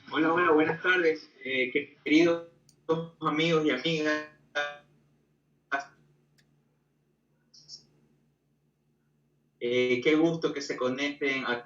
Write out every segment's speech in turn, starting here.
Hola, hola, buenas tardes, queridos amigos y amigas. Qué gusto que se conecten a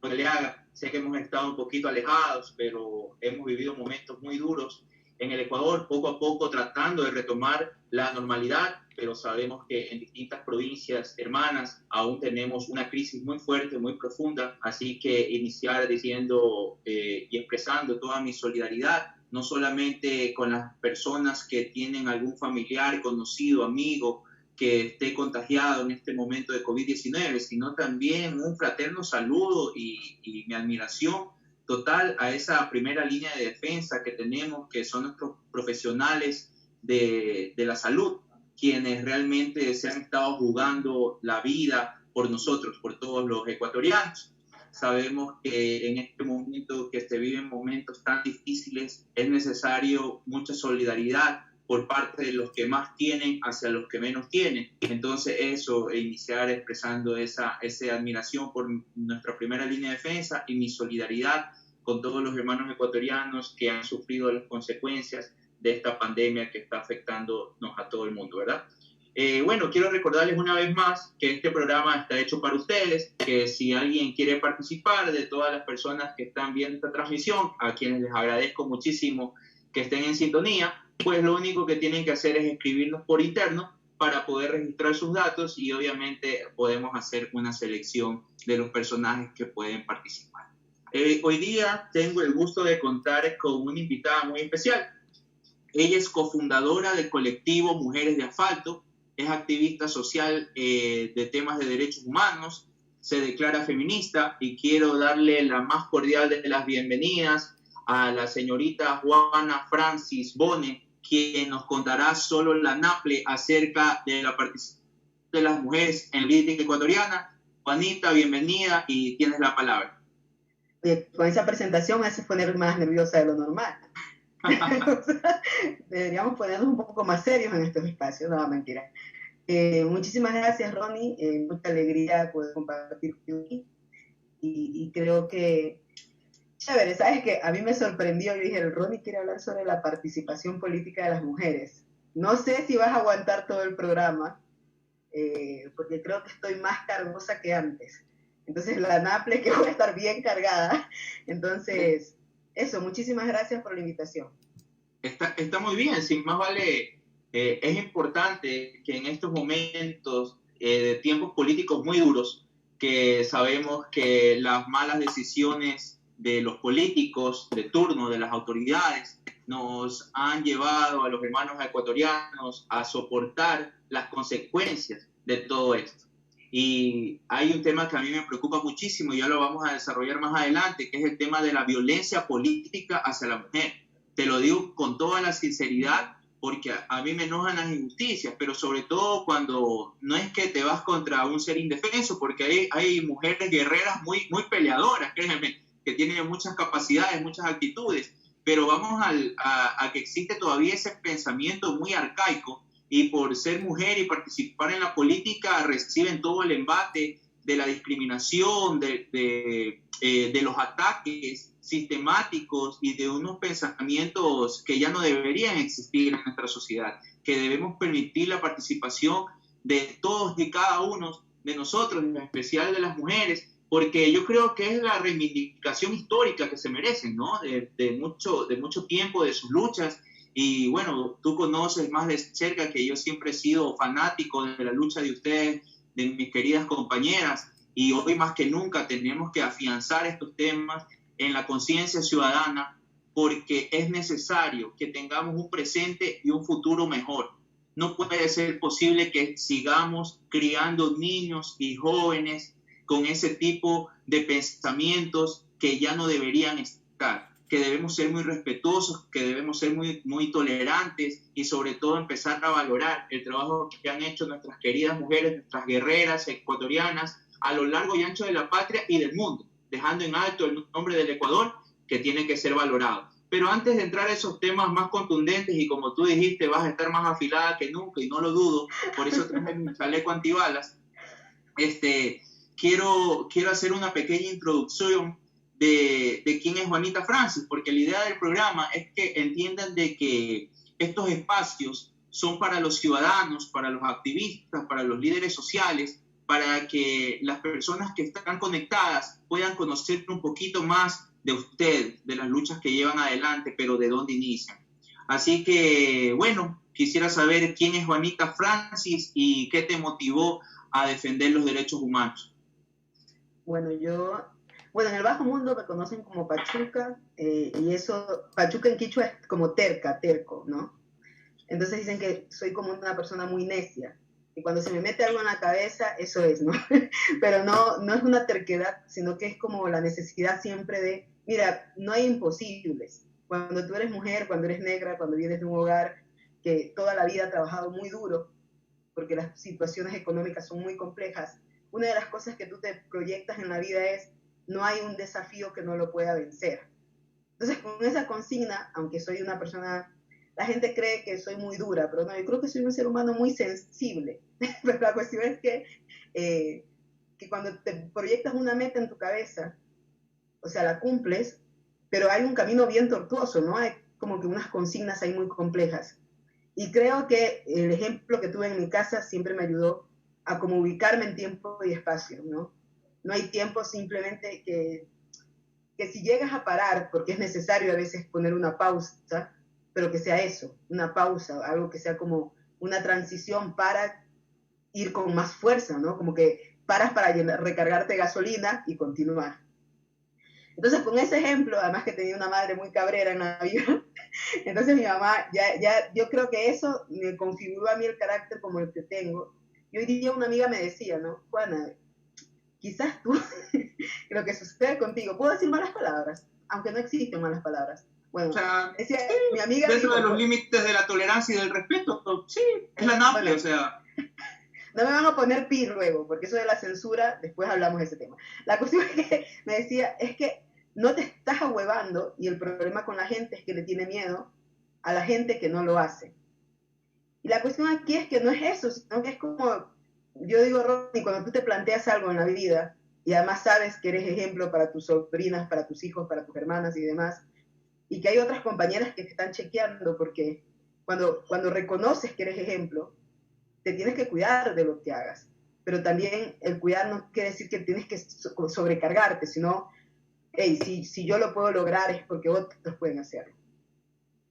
Aliaga. Sé que hemos estado un poquito alejados, pero hemos vivido momentos muy duros en el Ecuador, poco a poco tratando de retomar la normalidad, pero sabemos que en distintas provincias hermanas aún tenemos una crisis muy fuerte, muy profunda, así que iniciar diciendo y expresando toda mi solidaridad, no solamente con las personas que tienen algún familiar, conocido, amigo, que esté contagiado en este momento de COVID-19, sino también un fraterno saludo y mi admiración total a esa primera línea de defensa que tenemos, que son nuestros profesionales de la salud, quienes realmente se han estado jugando la vida por nosotros, por todos los ecuatorianos. Sabemos que en este momento que se viven momentos tan difíciles es necesario mucha solidaridad por parte de los que más tienen hacia los que menos tienen. Entonces eso, iniciar expresando esa admiración por nuestra primera línea de defensa y mi solidaridad con todos los hermanos ecuatorianos que han sufrido las consecuencias de esta pandemia que está afectándonos a todo el mundo, ¿verdad? Bueno, quiero recordarles una vez más que este programa está hecho para ustedes, que si alguien quiere participar, de todas las personas que están viendo esta transmisión, a quienes les agradezco muchísimo que estén en sintonía, pues lo único que tienen que hacer es escribirnos por interno para poder registrar sus datos y obviamente podemos hacer una selección de los personajes que pueden participar. Hoy día tengo el gusto de contar con una invitada muy especial. Ella es cofundadora del colectivo Mujeres de Asfalto, es activista social de temas de derechos humanos, se declara feminista y quiero darle la más cordial de las bienvenidas a la señorita Juana Francis Bone, quien nos contará solo la NAPLE acerca de la participación de las mujeres en la política ecuatoriana. Juanita, bienvenida y tienes la palabra. Con esa presentación me hace poner más nerviosa de lo normal. O sea, deberíamos ponernos un poco más serios en estos espacios, no, mentira. Muchísimas gracias, Ronnie, mucha alegría poder compartir aquí y creo que, chévere, sabes que a mí me sorprendió, yo dije, el Ronnie quiere hablar sobre la participación política de las mujeres. No sé si vas a aguantar todo el programa, porque creo que estoy más cargosa que antes. Entonces la NAPLE que voy a estar bien cargada. Entonces, eso, muchísimas gracias por la invitación. Está muy bien, sin más vale, es importante que en estos momentos de tiempos políticos muy duros, que sabemos que las malas decisiones de los políticos de turno, de las autoridades, nos han llevado a los hermanos ecuatorianos a soportar las consecuencias de todo esto. Y hay un tema que a mí me preocupa muchísimo y ya lo vamos a desarrollar más adelante, que es el tema de la violencia política hacia la mujer. Te lo digo con toda la sinceridad, porque a mí me enojan las injusticias, pero sobre todo cuando no es que te vas contra un ser indefenso, porque hay mujeres guerreras muy peleadoras, créeme, que tienen muchas capacidades, muchas actitudes, pero vamos a que existe todavía ese pensamiento muy arcaico y por ser mujer y participar en la política reciben todo el embate de la discriminación, de los ataques sistemáticos y de unos pensamientos que ya no deberían existir en nuestra sociedad, que debemos permitir la participación de todos y cada uno de nosotros, en especial de las mujeres, porque yo creo que es la reivindicación histórica que se merecen, ¿no? De mucho tiempo, de sus luchas. Y bueno, tú conoces más de cerca que yo siempre he sido fanático de la lucha de ustedes, de mis queridas compañeras, y hoy más que nunca tenemos que afianzar estos temas en la conciencia ciudadana porque es necesario que tengamos un presente y un futuro mejor. No puede ser posible que sigamos criando niños y jóvenes con ese tipo de pensamientos que ya no deberían estar, que debemos ser muy respetuosos, que debemos ser muy tolerantes y sobre todo empezar a valorar el trabajo que han hecho nuestras queridas mujeres, nuestras guerreras ecuatorianas a lo largo y ancho de la patria y del mundo, dejando en alto el nombre del Ecuador, que tiene que ser valorado. Pero antes de entrar a esos temas más contundentes, y como tú dijiste, vas a estar más afilada que nunca, y no lo dudo, por eso traje mi chaleco antibalas, quiero hacer una pequeña introducción de quién es Juanita Francis, porque la idea del programa es que entiendan de que estos espacios son para los ciudadanos, para los activistas, para los líderes sociales, para que las personas que están conectadas puedan conocer un poquito más de usted, de las luchas que llevan adelante, pero de dónde inician. Así que, bueno, quisiera saber quién es Juanita Francis y qué te motivó a defender los derechos humanos. Bueno, en el bajo mundo me conocen como Pachuca, y eso, Pachuca en quichua es como terco, ¿no? Entonces dicen que soy como una persona muy necia, y cuando se me mete algo en la cabeza, eso es, ¿no? Pero no es una terquedad, sino que es como la necesidad siempre de, mira, no hay imposibles. Cuando tú eres mujer, cuando eres negra, cuando vienes de un hogar que toda la vida ha trabajado muy duro, porque las situaciones económicas son muy complejas, una de las cosas que tú te proyectas en la vida es, no hay un desafío que no lo pueda vencer. Entonces, con esa consigna, aunque soy una persona, la gente cree que soy muy dura, pero no, yo creo que soy un ser humano muy sensible. Pero la cuestión es que cuando te proyectas una meta en tu cabeza, o sea, la cumples, pero hay un camino bien tortuoso, ¿no? Hay como que unas consignas ahí muy complejas. Y creo que el ejemplo que tuve en mi casa siempre me ayudó a como ubicarme en tiempo y espacio, ¿no? No hay tiempo, simplemente que si llegas a parar, porque es necesario a veces poner una pausa, pero que sea eso, una pausa, algo que sea como una transición para ir con más fuerza, ¿no? Como que paras para recargarte gasolina y continuar. Entonces, con ese ejemplo, además que tenía una madre muy cabrera en la vida, entonces mi mamá, yo creo que eso me configuró a mí el carácter como el que tengo. Y hoy día una amiga me decía, ¿no? Juana, quizás tú, lo que sucede contigo, puedo decir malas palabras, aunque no existen malas palabras. Bueno, O sea, decía, sí, mi amiga dentro dijo, de los límites de la tolerancia y del respeto, sí, es la NAPLE, bueno, o sea. no me van a poner pi luego, porque eso de la censura, después hablamos de ese tema. La cuestión es que me decía, es que no te estás ahuevando, y el problema con la gente es que le tiene miedo a la gente que no lo hace. Y la cuestión aquí es que no es eso, sino que es como, yo digo, Ronnie, cuando tú te planteas algo en la vida, y además sabes que eres ejemplo para tus sobrinas, para tus hijos, para tus hermanas y demás, y que hay otras compañeras que te están chequeando, porque cuando reconoces que eres ejemplo, te tienes que cuidar de lo que hagas. Pero también el cuidar no quiere decir que tienes que sobrecargarte, sino, hey, si yo lo puedo lograr es porque otros pueden hacerlo.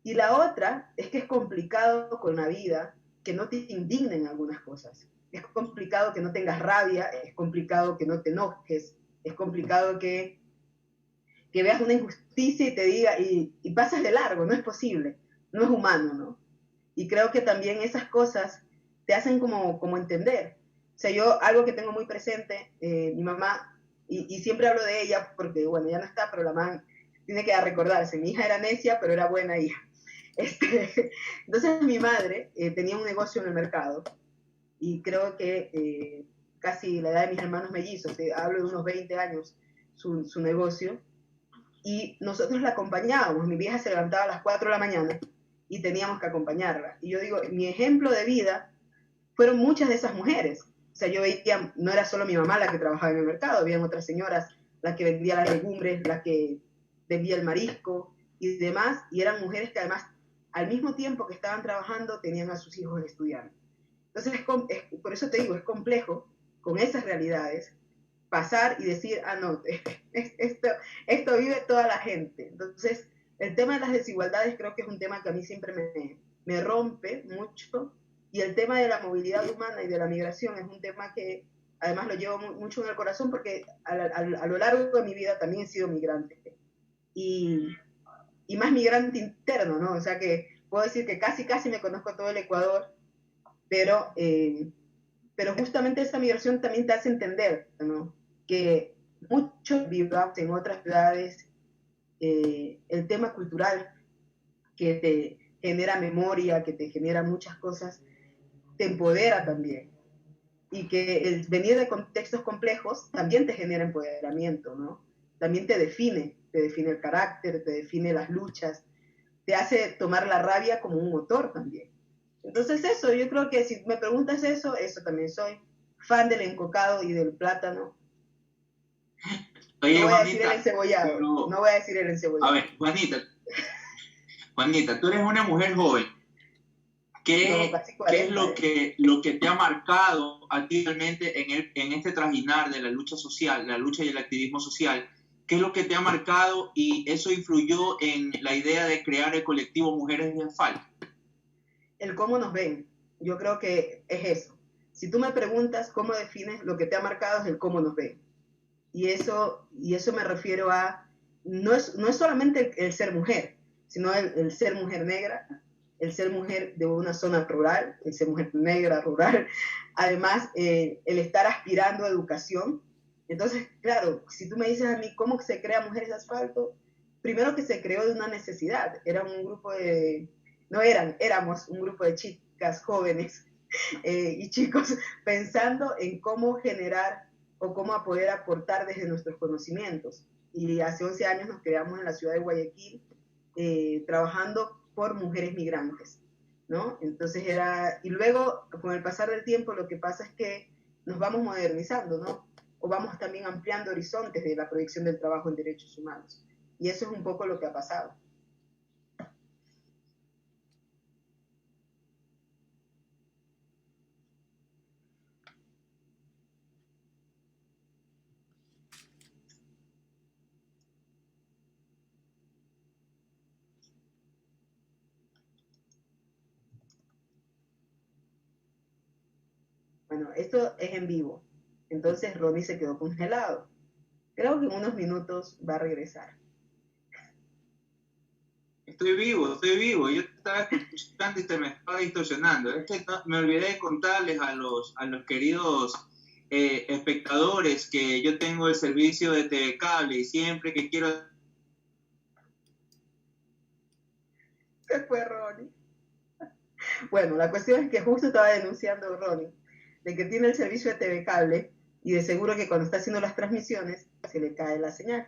Y la otra es que es complicado con la vida que no te indignen algunas cosas. Es complicado que no tengas rabia, es complicado que no te enojes, es complicado que veas una injusticia y te diga, y pasas de largo, no es posible, no es humano, ¿no? Y creo que también esas cosas te hacen como entender. O sea, yo algo que tengo muy presente, mi mamá, y siempre hablo de ella porque, bueno, ya no está, pero la mamá tiene que recordarse, mi hija era necia, pero era buena hija. Entonces mi madre tenía un negocio en el mercado, y creo que casi la edad de mis hermanos mellizos, hablo de unos 20 años, su negocio, y nosotros la acompañábamos. Mi vieja se levantaba a las 4 de la mañana y teníamos que acompañarla. Y yo digo, mi ejemplo de vida fueron muchas de esas mujeres. O sea, yo veía, no era solo mi mamá la que trabajaba en el mercado, habían otras señoras, la que vendía las legumbres, la que vendía el marisco y demás, y eran mujeres que además, al mismo tiempo que estaban trabajando, tenían a sus hijos estudiando. Entonces, por eso te digo, es complejo con esas realidades pasar y decir, ah, no, esto vive toda la gente. Entonces, el tema de las desigualdades creo que es un tema que a mí siempre me rompe mucho, y el tema de la movilidad humana y de la migración es un tema que además lo llevo mucho en el corazón, porque a lo largo de mi vida también he sido migrante, y, y más migrante interno, ¿no? O sea que puedo decir que casi me conozco todo el Ecuador, pero justamente esta migración también te hace entender, ¿no? Que muchos vivamos en otras ciudades, el tema cultural que te genera memoria, que te genera muchas cosas, te empodera también. Y que el venir de contextos complejos también te genera empoderamiento, ¿no? También te define el carácter, te define las luchas, te hace tomar la rabia como un motor también. Entonces eso, yo creo que si me preguntas eso también soy fan del encocado y del plátano. Oye, No voy a decir el Juanita, encebollado. pero, No voy a decir el a encebollado. ver, Juanita, tú eres una mujer joven. No, ¿Qué, casi qué es 40. lo que te ha marcado actualmente en este trajinar de la lucha social, la lucha y el activismo social? ¿Qué es lo que te ha marcado y eso influyó en la idea de crear el colectivo Mujeres de Asfalto? El cómo nos ven. Yo creo que es eso. Si tú me preguntas cómo defines lo que te ha marcado, es el cómo nos ven. Y eso me refiero a, no es solamente el ser mujer, sino el ser mujer negra, el ser mujer de una zona rural, el ser mujer negra rural, además el estar aspirando a educación. Entonces, claro, si tú me dices a mí cómo se crea Mujeres de Asfalto, primero que se creó de una necesidad, era un grupo de, no eran, éramos un grupo de chicas jóvenes y chicos pensando en cómo generar o cómo poder aportar desde nuestros conocimientos. Y hace 11 años nos creamos en la ciudad de Guayaquil trabajando por mujeres migrantes, ¿no? Entonces era, y luego con el pasar del tiempo lo que pasa es que nos vamos modernizando, ¿no? O vamos también ampliando horizontes de la proyección del trabajo en derechos humanos. Y eso es un poco lo que ha pasado. Bueno, esto es en vivo. Entonces Ronnie se quedó congelado. Creo que en unos minutos va a regresar. Estoy vivo. Yo estaba escuchando y se me estaba distorsionando. Es que me olvidé de contarles a los queridos espectadores que yo tengo el servicio de TV Cable y siempre que quiero... Se fue Ronnie. Bueno, la cuestión es que justo estaba denunciando Ronnie de que tiene el servicio de TV Cable y de seguro que cuando está haciendo las transmisiones se le cae la señal.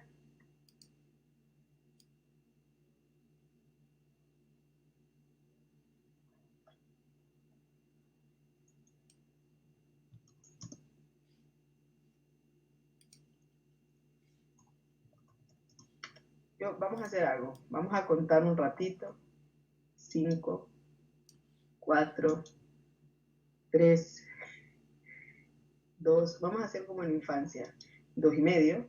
Vamos a hacer algo. Vamos a contar un ratito. 5, 4, 3, 2. Vamos a hacer como en la infancia. 2,5.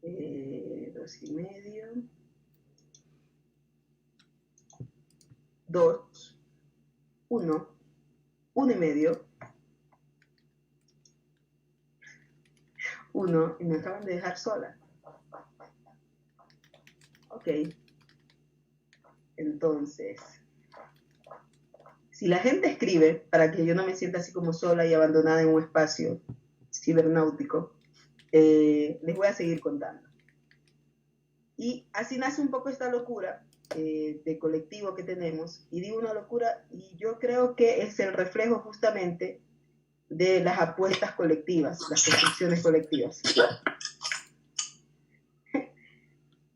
2,5. 2. 1. 1,5. 1. Y me acaban de dejar sola. Ok. Entonces, si la gente escribe, para que yo no me sienta así como sola y abandonada en un espacio cibernáutico, les voy a seguir contando. Y así nace un poco esta locura de colectivo que tenemos. Y digo una locura, y yo creo que es el reflejo justamente de las apuestas colectivas, las construcciones colectivas.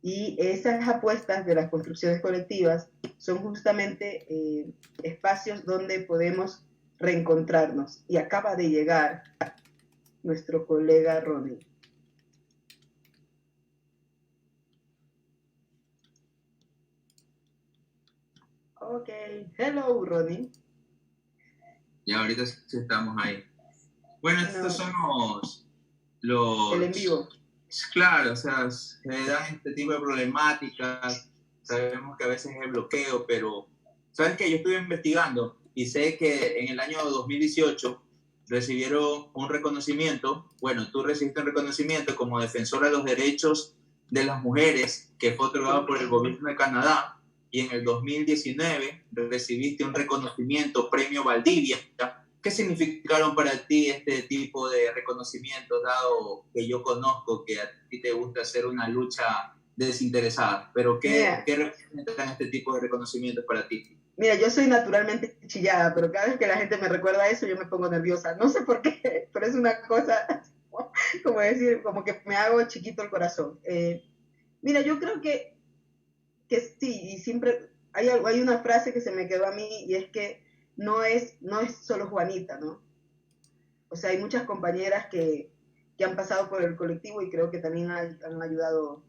Y esas apuestas de las construcciones colectivas son justamente espacios donde podemos reencontrarnos. Y acaba de llegar nuestro colega Ronnie. Ok, hello Ronnie. Y ahorita sí estamos ahí. Bueno, estos son el en vivo. Claro, o sea, se dan este tipo de problemáticas, sabemos que a veces es el bloqueo, pero sabes que yo estuve investigando y sé que en el año 2018 recibieron un reconocimiento, bueno, tú recibiste un reconocimiento como defensora de los derechos de las mujeres que fue otorgado por el gobierno de Canadá, y en el 2019 recibiste un reconocimiento, Premio Valdivia. ¿Qué significaron para ti este tipo de reconocimientos, dado que yo conozco que a ti te gusta hacer una lucha desinteresada? Pero ¿qué representan este tipo de reconocimientos para ti? Mira, yo soy naturalmente chillada, pero cada vez que la gente me recuerda eso, yo me pongo nerviosa. No sé por qué, pero es una cosa, como decir, como que me hago chiquito el corazón. Mira, yo creo que sí, y siempre hay una frase que se me quedó a mí y es que no es solo Juanita, ¿no? O sea, hay muchas compañeras que que han pasado por el colectivo y creo que también han ayudado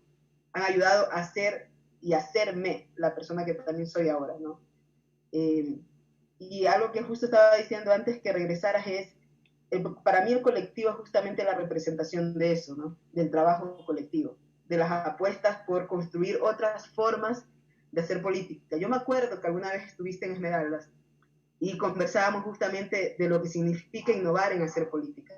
a ser y hacerme la persona que también soy ahora, ¿no? Y algo que justo estaba diciendo antes que regresaras es, para mí el colectivo es justamente la representación de eso, ¿no? Del trabajo colectivo, de las apuestas por construir otras formas de hacer política. Yo me acuerdo que alguna vez estuviste en Esmeraldas y conversábamos justamente de lo que significa innovar en hacer política,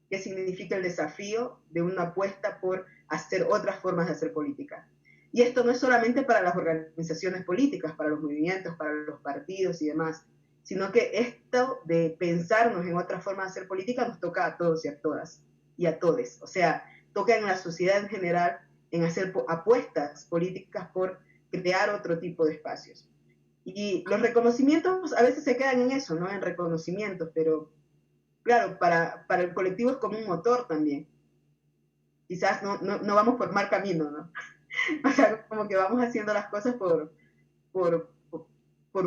qué significa el desafío de una apuesta por hacer otras formas de hacer política. Y esto no es solamente para las organizaciones políticas, para los movimientos, para los partidos y demás, sino que esto de pensarnos en otra forma de hacer política nos toca a todos y a todas y a todes. O sea, toca en la sociedad en general en hacer apuestas políticas por crear otro tipo de espacios. Y los reconocimientos a veces se quedan en eso, ¿no? En reconocimientos, pero claro, para el colectivo es como un motor también. Quizás no vamos por mal camino, ¿no? O sea, como que vamos haciendo las cosas por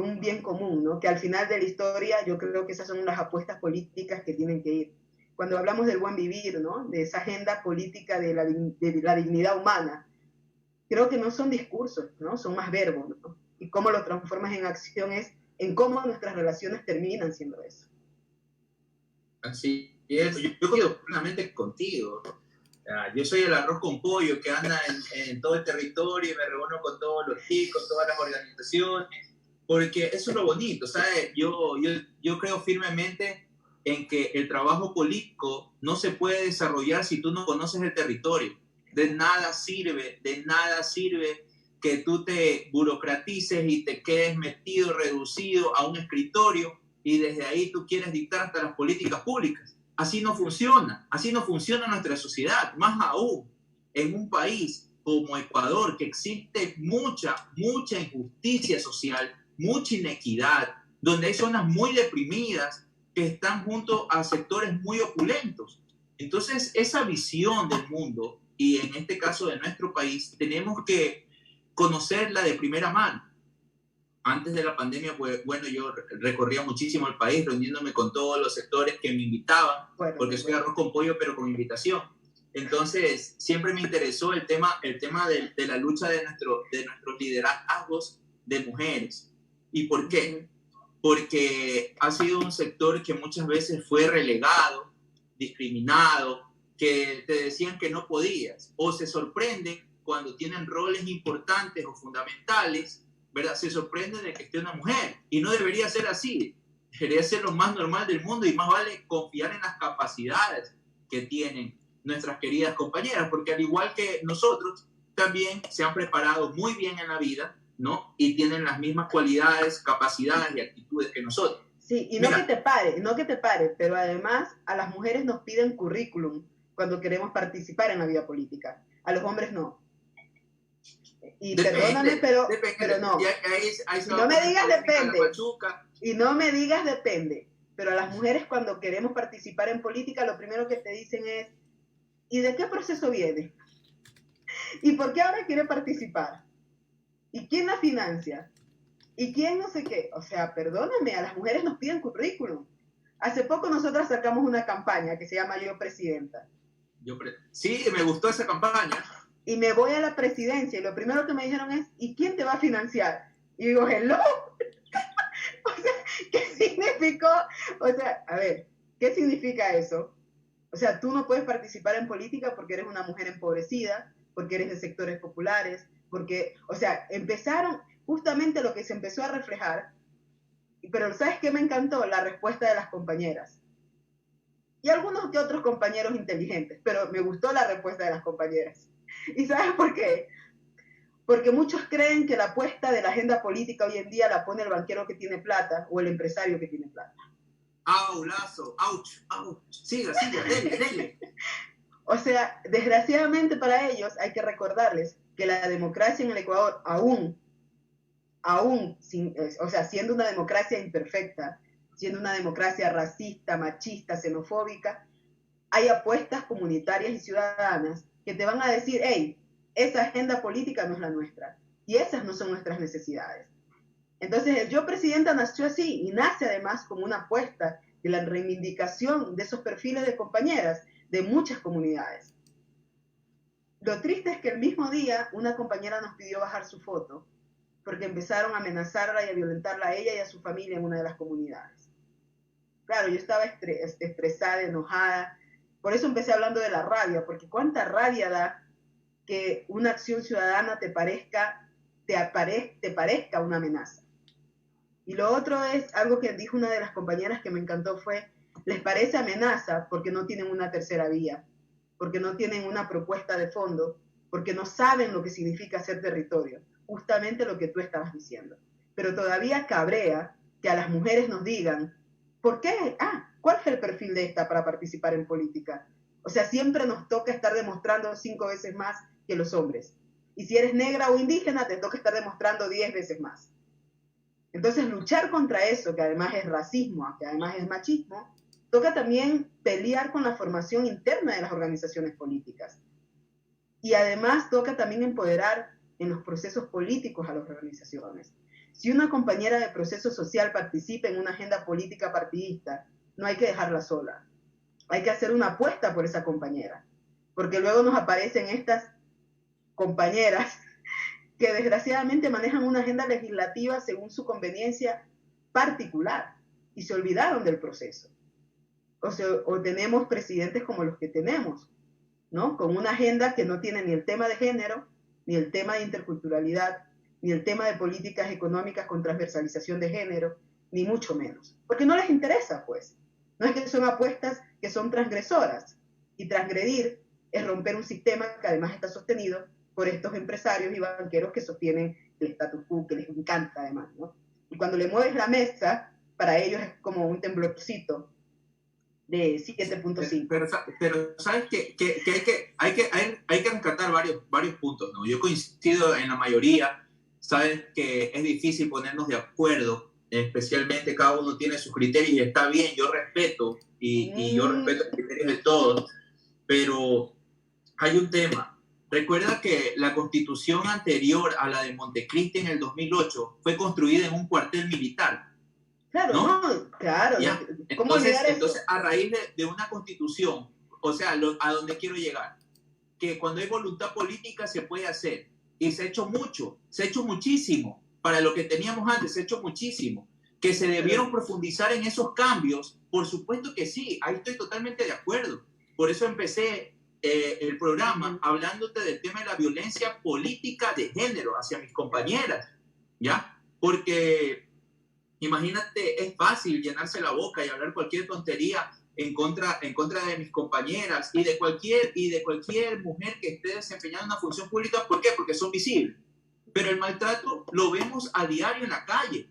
un bien común, ¿no? Que al final de la historia yo creo que esas son las apuestas políticas que tienen que ir. Cuando hablamos del buen vivir, ¿no? De esa agenda política de la dignidad humana, creo que no son discursos, ¿no? Son más verbos, ¿no? Y cómo lo transformas en acción es en cómo nuestras relaciones terminan siendo eso. Así es, yo quedo plenamente contigo. Yo soy el arroz con pollo que anda en todo el territorio y me reúno con todos los chicos, todas las organizaciones, porque eso es lo bonito, ¿sabes? Yo creo firmemente en que el trabajo político no se puede desarrollar si tú no conoces el territorio. De nada sirve que tú te burocratices y te quedes metido, reducido a un escritorio y desde ahí tú quieres dictar hasta las políticas públicas. Así no funciona nuestra sociedad, más aún en un país como Ecuador, que existe mucha injusticia social, mucha inequidad, donde hay zonas muy deprimidas que están junto a sectores muy opulentos. Entonces, esa visión del mundo, y en este caso de nuestro país, tenemos que conocerla de primera mano. Antes de la pandemia, pues, bueno, yo recorría muchísimo el país, reuniéndome con todos los sectores que me invitaban, porque soy arroz con pollo, pero con invitación. Entonces, siempre me interesó el tema de la lucha de nuestros liderazgos de mujeres. ¿Y por qué? Porque ha sido un sector que muchas veces fue relegado, discriminado, que te decían que no podías, o se sorprenden cuando tienen roles importantes o fundamentales, ¿verdad? Se sorprenden de que esté una mujer, y no debería ser así, debería ser lo más normal del mundo, y más vale confiar en las capacidades que tienen nuestras queridas compañeras, porque al igual que nosotros, también se han preparado muy bien en la vida, ¿no? Y tienen las mismas cualidades, capacidades y actitudes que nosotros. Sí, y no que te pare, pero además a las mujeres nos piden currículum cuando queremos participar en la vida política. A los hombres no. Y perdóname, pero no. Y no me digas depende. Y no me digas depende. Pero a las mujeres cuando queremos participar en política, lo primero que te dicen es, ¿y de qué proceso viene? ¿Y por qué ahora quiere participar? ¿Y quién la financia? ¿Y quién no sé qué? O sea, perdóname, a las mujeres nos piden currículum. Hace poco nosotras sacamos una campaña que se llama Yo Presidenta. Sí, me gustó esa campaña. Y me voy a la presidencia y lo primero que me dijeron es, ¿y quién te va a financiar? Y digo, hello. O sea, ¿qué significó? O sea, a ver, ¿qué significa eso? O sea, tú no puedes participar en política porque eres una mujer empobrecida, porque eres de sectores populares, porque, o sea, empezaron justamente lo que se empezó a reflejar, pero ¿sabes qué me encantó? La respuesta de las compañeras. Y algunos que otros compañeros inteligentes, pero me gustó la respuesta de las compañeras. ¿Y sabes por qué? Porque muchos creen que la apuesta de la agenda política hoy en día la pone el banquero que tiene plata o el empresario que tiene plata. ¡Au, Lazo! ¡Auch! Siga, dele. O sea, desgraciadamente para ellos hay que recordarles que la democracia en el Ecuador aún o sea, siendo una democracia imperfecta, siendo una democracia racista, machista, xenofóbica, hay apuestas comunitarias y ciudadanas que te van a decir, hey, esa agenda política no es la nuestra y esas no son nuestras necesidades. Entonces, el Yo Presidenta nació así y nace además como una apuesta de la reivindicación de esos perfiles de compañeras, de muchas comunidades. Lo triste es que el mismo día una compañera nos pidió bajar su foto porque empezaron a amenazarla y a violentarla a ella y a su familia en una de las comunidades. Claro, yo estaba estresada, enojada, por eso empecé hablando de la rabia, porque cuánta rabia da que una acción ciudadana te parezca una amenaza. Y lo otro es algo que dijo una de las compañeras que me encantó fue, les parece amenaza porque no tienen una tercera vía, porque no tienen una propuesta de fondo, porque no saben lo que significa hacer territorio, justamente lo que tú estabas diciendo. Pero todavía cabrea que a las mujeres nos digan, ¿por qué? ¿Cuál es el perfil de esta para participar en política? O sea, siempre nos toca estar demostrando 5 veces más que los hombres. Y si eres negra o indígena, te toca estar demostrando 10 veces más. Entonces, luchar contra eso, que además es racismo, que además es machismo, toca también pelear con la formación interna de las organizaciones políticas. Y además toca también empoderar en los procesos políticos a las organizaciones. Si una compañera de proceso social participa en una agenda política partidista, no hay que dejarla sola. Hay que hacer una apuesta por esa compañera, porque luego nos aparecen estas compañeras que desgraciadamente manejan una agenda legislativa según su conveniencia particular y se olvidaron del proceso. O tenemos presidentes como los que tenemos, ¿no? Con una agenda que no tiene ni el tema de género, ni el tema de interculturalidad, ni el tema de políticas económicas con transversalización de género, ni mucho menos. Porque no les interesa, pues. No es que son apuestas que son transgresoras. Y transgredir es romper un sistema que además está sostenido por estos empresarios y banqueros que sostienen el status quo, que les encanta además, ¿no? Y cuando le mueves la mesa, para ellos es como un temblorcito de 7.5. Pero sabes que hay que rescatar varios puntos, ¿no? Yo coincido en la mayoría. Sabes que es difícil ponernos de acuerdo, especialmente cada uno tiene sus criterios y está bien, yo respeto y yo respeto los criterios de todos, pero hay un tema. Recuerda que la constitución anterior a la de Montecristi en el 2008 fue construida en un cuartel militar. Claro, ¿no? Claro. ¿Ya? ¿Cómo entonces, a raíz de una constitución, o sea, a donde quiero llegar, que cuando hay voluntad política se puede hacer. Y se ha hecho mucho, se ha hecho muchísimo. Para lo que teníamos antes, se ha hecho muchísimo. Que se debieron profundizar en esos cambios, por supuesto que sí, ahí estoy totalmente de acuerdo. Por eso empecé el programa hablándote del tema de la violencia política de género hacia mis compañeras, ¿ya? Porque imagínate, es fácil llenarse la boca y hablar cualquier tontería en contra de mis compañeras y de cualquier mujer que esté desempeñando una función pública. ¿Por qué? Porque son visibles. Pero el maltrato lo vemos a diario en la calle.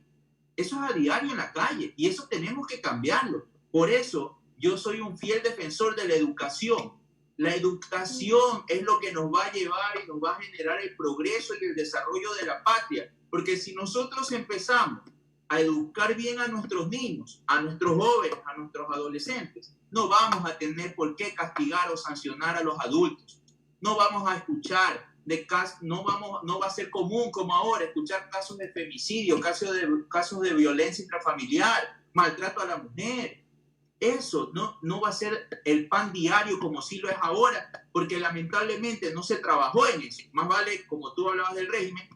Eso es a diario en la calle y eso tenemos que cambiarlo. Por eso yo soy un fiel defensor de la educación. La educación es lo que nos va a llevar y nos va a generar el progreso y el desarrollo de la patria. Porque si nosotros empezamos a educar bien a nuestros niños, a nuestros jóvenes, a nuestros adolescentes, no vamos a tener por qué castigar o sancionar a los adultos. No vamos a escuchar no va a ser común como ahora escuchar casos de femicidio, casos de violencia intrafamiliar, maltrato a la mujer. Eso no va a ser el pan diario como sí lo es ahora, porque lamentablemente no se trabajó en eso. Más vale, como tú hablabas del régimen,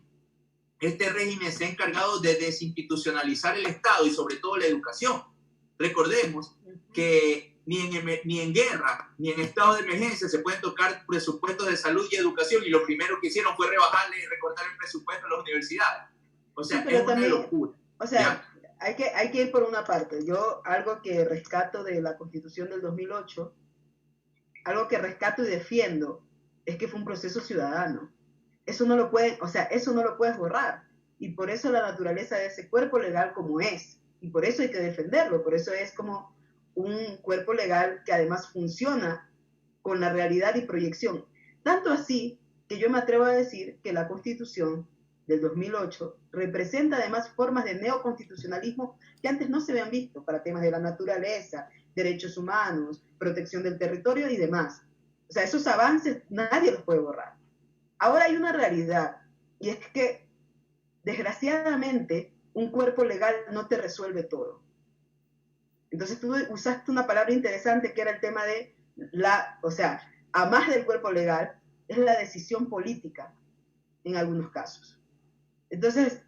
este régimen se ha encargado de desinstitucionalizar el Estado y sobre todo la educación. Recordemos que ni en guerra, ni en estado de emergencia se pueden tocar presupuestos de salud y educación y lo primero que hicieron fue rebajarle y recortar el presupuesto a las universidades. O sea, sí, es una locura. O sea, hay que ir por una parte. Yo algo que rescato de la Constitución del 2008, algo que rescato y defiendo, es que fue un proceso ciudadano. Eso no lo puedes borrar. Y por eso la naturaleza de ese cuerpo legal como es. Y por eso hay que defenderlo. Por eso es como un cuerpo legal que además funciona con la realidad y proyección. Tanto así que yo me atrevo a decir que la Constitución del 2008 representa además formas de neoconstitucionalismo que antes no se habían visto para temas de la naturaleza, derechos humanos, protección del territorio y demás. O sea, esos avances nadie los puede borrar. Ahora hay una realidad, y es que, desgraciadamente, un cuerpo legal no te resuelve todo. Entonces tú usaste una palabra interesante que era el tema de o sea, a más del cuerpo legal, es la decisión política en algunos casos. Entonces,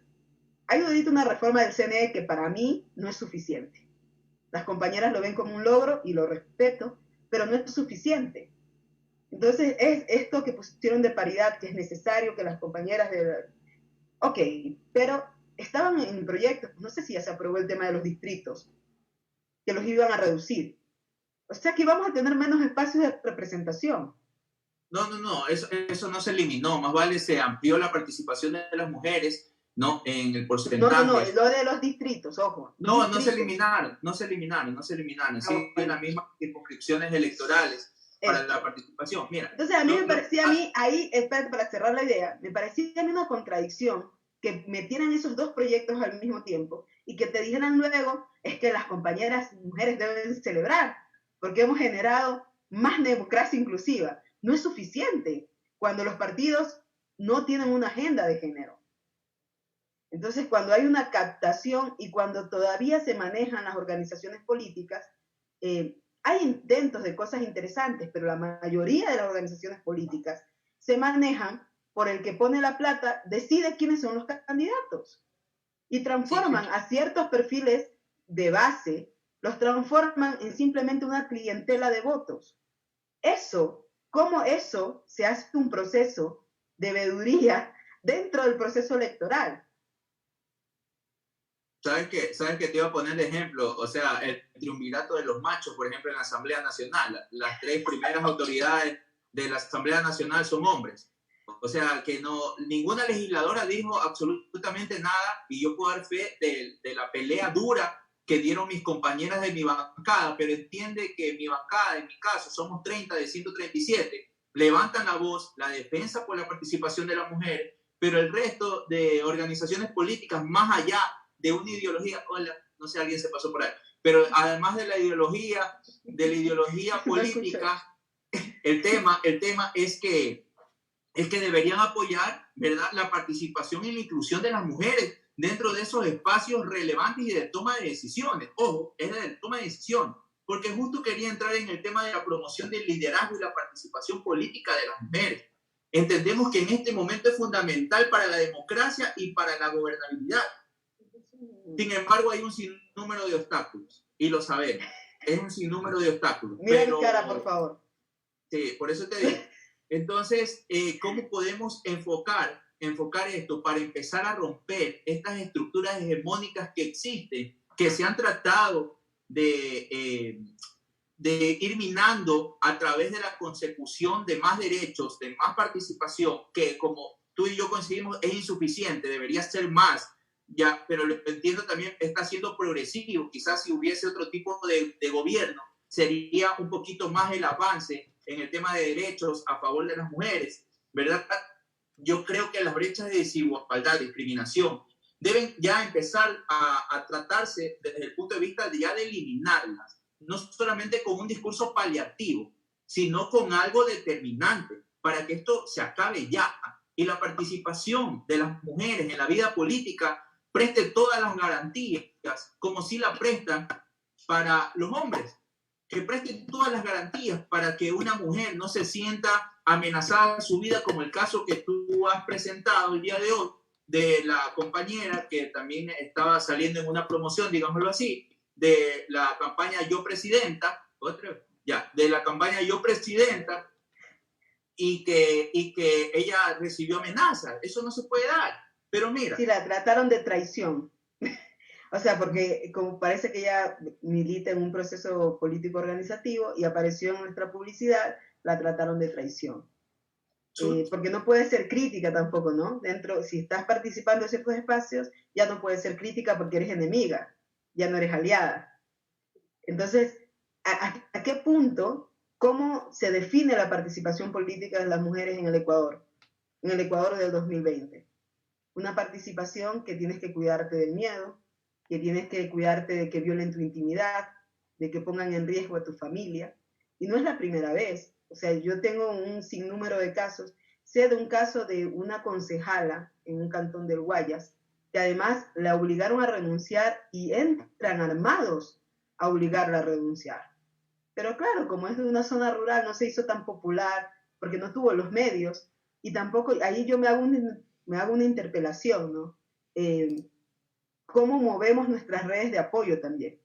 hay ahorita una reforma del CNE que para mí no es suficiente. Las compañeras lo ven como un logro y lo respeto, pero no es suficiente. Entonces, es esto que pusieron de paridad, que es necesario que las compañeras de... Ok, pero estaban en proyectos, no sé si ya se aprobó el tema de los distritos, que los iban a reducir. O sea que íbamos a tener menos espacios de representación. No, eso no se eliminó, más vale se amplió la participación de las mujeres, ¿no? En el porcentaje. No, lo de los distritos, ojo. No, distritos. no se eliminaron. Sí, Bueno. las mismas circunscripciones electorales para la participación. Mira, entonces a mí me parecía ahí, para cerrar la idea, me parecía a mí una contradicción que metieran esos dos proyectos al mismo tiempo y que te dijeran luego es que las compañeras mujeres deben celebrar porque hemos generado más democracia inclusiva. No es suficiente cuando los partidos no tienen una agenda de género. Entonces, cuando hay una captación y cuando todavía se manejan las organizaciones políticas, hay intentos de cosas interesantes, pero la mayoría de las organizaciones políticas se manejan por el que pone la plata, decide quiénes son los candidatos y transforman a ciertos perfiles de base, los transforman en simplemente una clientela de votos. ¿Cómo eso se hace un proceso de veeduría dentro del proceso electoral? ¿Sabes qué te iba a poner de ejemplo? O sea, el triunvirato de los machos, por ejemplo, en la Asamblea Nacional. Las 3 primeras autoridades de la Asamblea Nacional son hombres. O sea, que ninguna legisladora dijo absolutamente nada y yo puedo dar fe de la pelea dura que dieron mis compañeras de mi bancada, pero entiende que mi bancada, en mi caso, somos 30 de 137, levantan la voz, la defensa por la participación de las mujeres, pero el resto de organizaciones políticas, más allá de una ideología, no sé, alguien se pasó por ahí, pero además de la ideología política, el tema es que deberían apoyar, ¿verdad?, la participación y la inclusión de las mujeres dentro de esos espacios relevantes y de toma de decisiones. Ojo, es de toma de decisiones, porque justo quería entrar en el tema de la promoción del liderazgo y la participación política de las mujeres. Entendemos que en este momento es fundamental para la democracia y para la gobernabilidad. Sin embargo, hay un sinnúmero de obstáculos, y lo sabemos. Es un sinnúmero de obstáculos. Mira mi cara, por favor. Sí, por eso te digo. Entonces, ¿cómo podemos enfocar esto para empezar a romper estas estructuras hegemónicas que existen, que se han tratado de ir minando a través de la consecución de más derechos, de más participación, que como tú y yo coincidimos es insuficiente, debería ser más, ya, pero lo entiendo también, está siendo progresivo. Quizás si hubiese otro tipo de gobierno, sería un poquito más el avance en el tema de derechos a favor de las mujeres, ¿verdad? Yo creo que las brechas de desigualdad, discriminación, deben ya empezar a tratarse desde el punto de vista de eliminarlas, no solamente con un discurso paliativo, sino con algo determinante para que esto se acabe ya. Y la participación de las mujeres en la vida política preste todas las garantías, como si la prestan para los hombres, que presten todas las garantías para que una mujer no se sienta amenazada en su vida, como el caso que tú has presentado el día de hoy, de la compañera que también estaba saliendo en una promoción, digámoslo así, de la campaña Yo Presidenta, de la campaña Yo Presidenta, y que ella recibió amenazas. Eso no se puede dar. Pero mira. Sí, la trataron de traición. O sea, porque como parece que ella milita en un proceso político organizativo y apareció en nuestra publicidad, la trataron de traición. Porque no puede ser crítica tampoco, ¿no? Si estás participando en ciertos espacios, ya no puedes ser crítica porque eres enemiga, ya no eres aliada. Entonces, ¿a qué punto, cómo se define la participación política de las mujeres en el Ecuador del 2020? Una participación que tienes que cuidarte del miedo, que tienes que cuidarte de que violen tu intimidad, de que pongan en riesgo a tu familia. Y no es la primera vez. O sea, yo tengo un sinnúmero de casos. Sé de un caso de una concejala en un cantón del Guayas, que además la obligaron a renunciar y entran armados a obligarla a renunciar. Pero claro, como es de una zona rural, no se hizo tan popular porque no tuvo los medios y tampoco, ahí yo me hago una interpelación, ¿no? ¿Cómo movemos nuestras redes de apoyo también?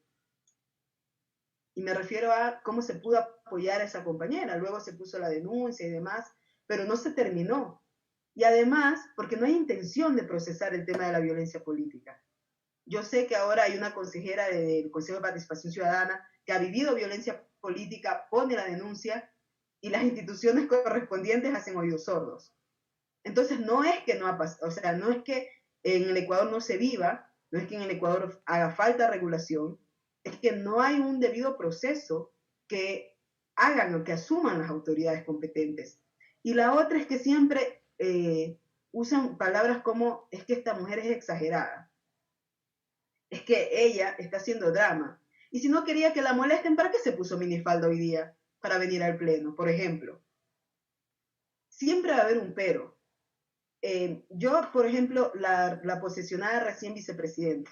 Y me refiero a cómo se pudo apoyar a esa compañera. Luego se puso la denuncia y demás, pero no se terminó. Y además, porque no hay intención de procesar el tema de la violencia política. Yo sé que ahora hay una consejera del Consejo de Participación Ciudadana que ha vivido violencia política, pone la denuncia y las instituciones correspondientes hacen oídos sordos. Entonces, no es que no ha pasado, o sea, no es que en el Ecuador no se viva, no es que en el Ecuador haga falta regulación, es que no hay un debido proceso que hagan o que asuman las autoridades competentes. Y la otra es que siempre usan palabras como es que esta mujer es exagerada, es que ella está haciendo drama. Y si no quería que la molesten, ¿para qué se puso minifalda hoy día? Para venir al pleno, por ejemplo. Siempre va a haber un pero. Yo, por ejemplo, la posesionada recién vicepresidenta,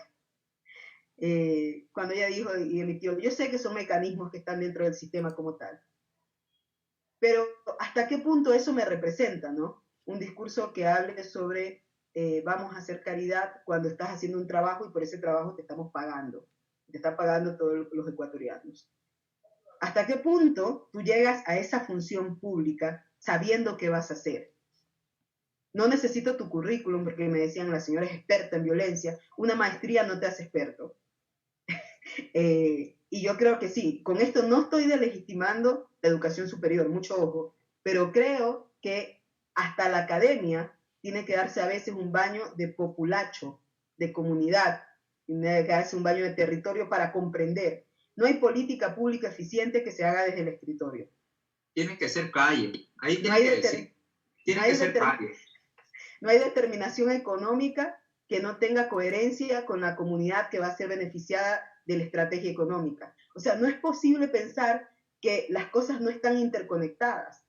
cuando ella dijo y emitió, yo sé que son mecanismos que están dentro del sistema como tal, pero ¿hasta qué punto eso me representa, no? Un discurso que hable sobre vamos a hacer caridad cuando estás haciendo un trabajo y por ese trabajo te estamos pagando, te están pagando todos los ecuatorianos. ¿Hasta qué punto tú llegas a esa función pública sabiendo qué vas a hacer? No necesito tu currículum, porque me decían, la señora es experta en violencia, una maestría no te hace experto. Y yo creo que sí, con esto no estoy delegitimando la educación superior, mucho ojo, pero creo que hasta la academia tiene que darse a veces un baño de populacho, de comunidad, tiene que darse un baño de territorio para comprender. No hay política pública eficiente que se haga desde el escritorio. Tiene que ser calle, ahí tiene que decir, tiene que ser calle. No hay determinación económica que no tenga coherencia con la comunidad que va a ser beneficiada de la estrategia económica. O sea, no es posible pensar que las cosas no están interconectadas.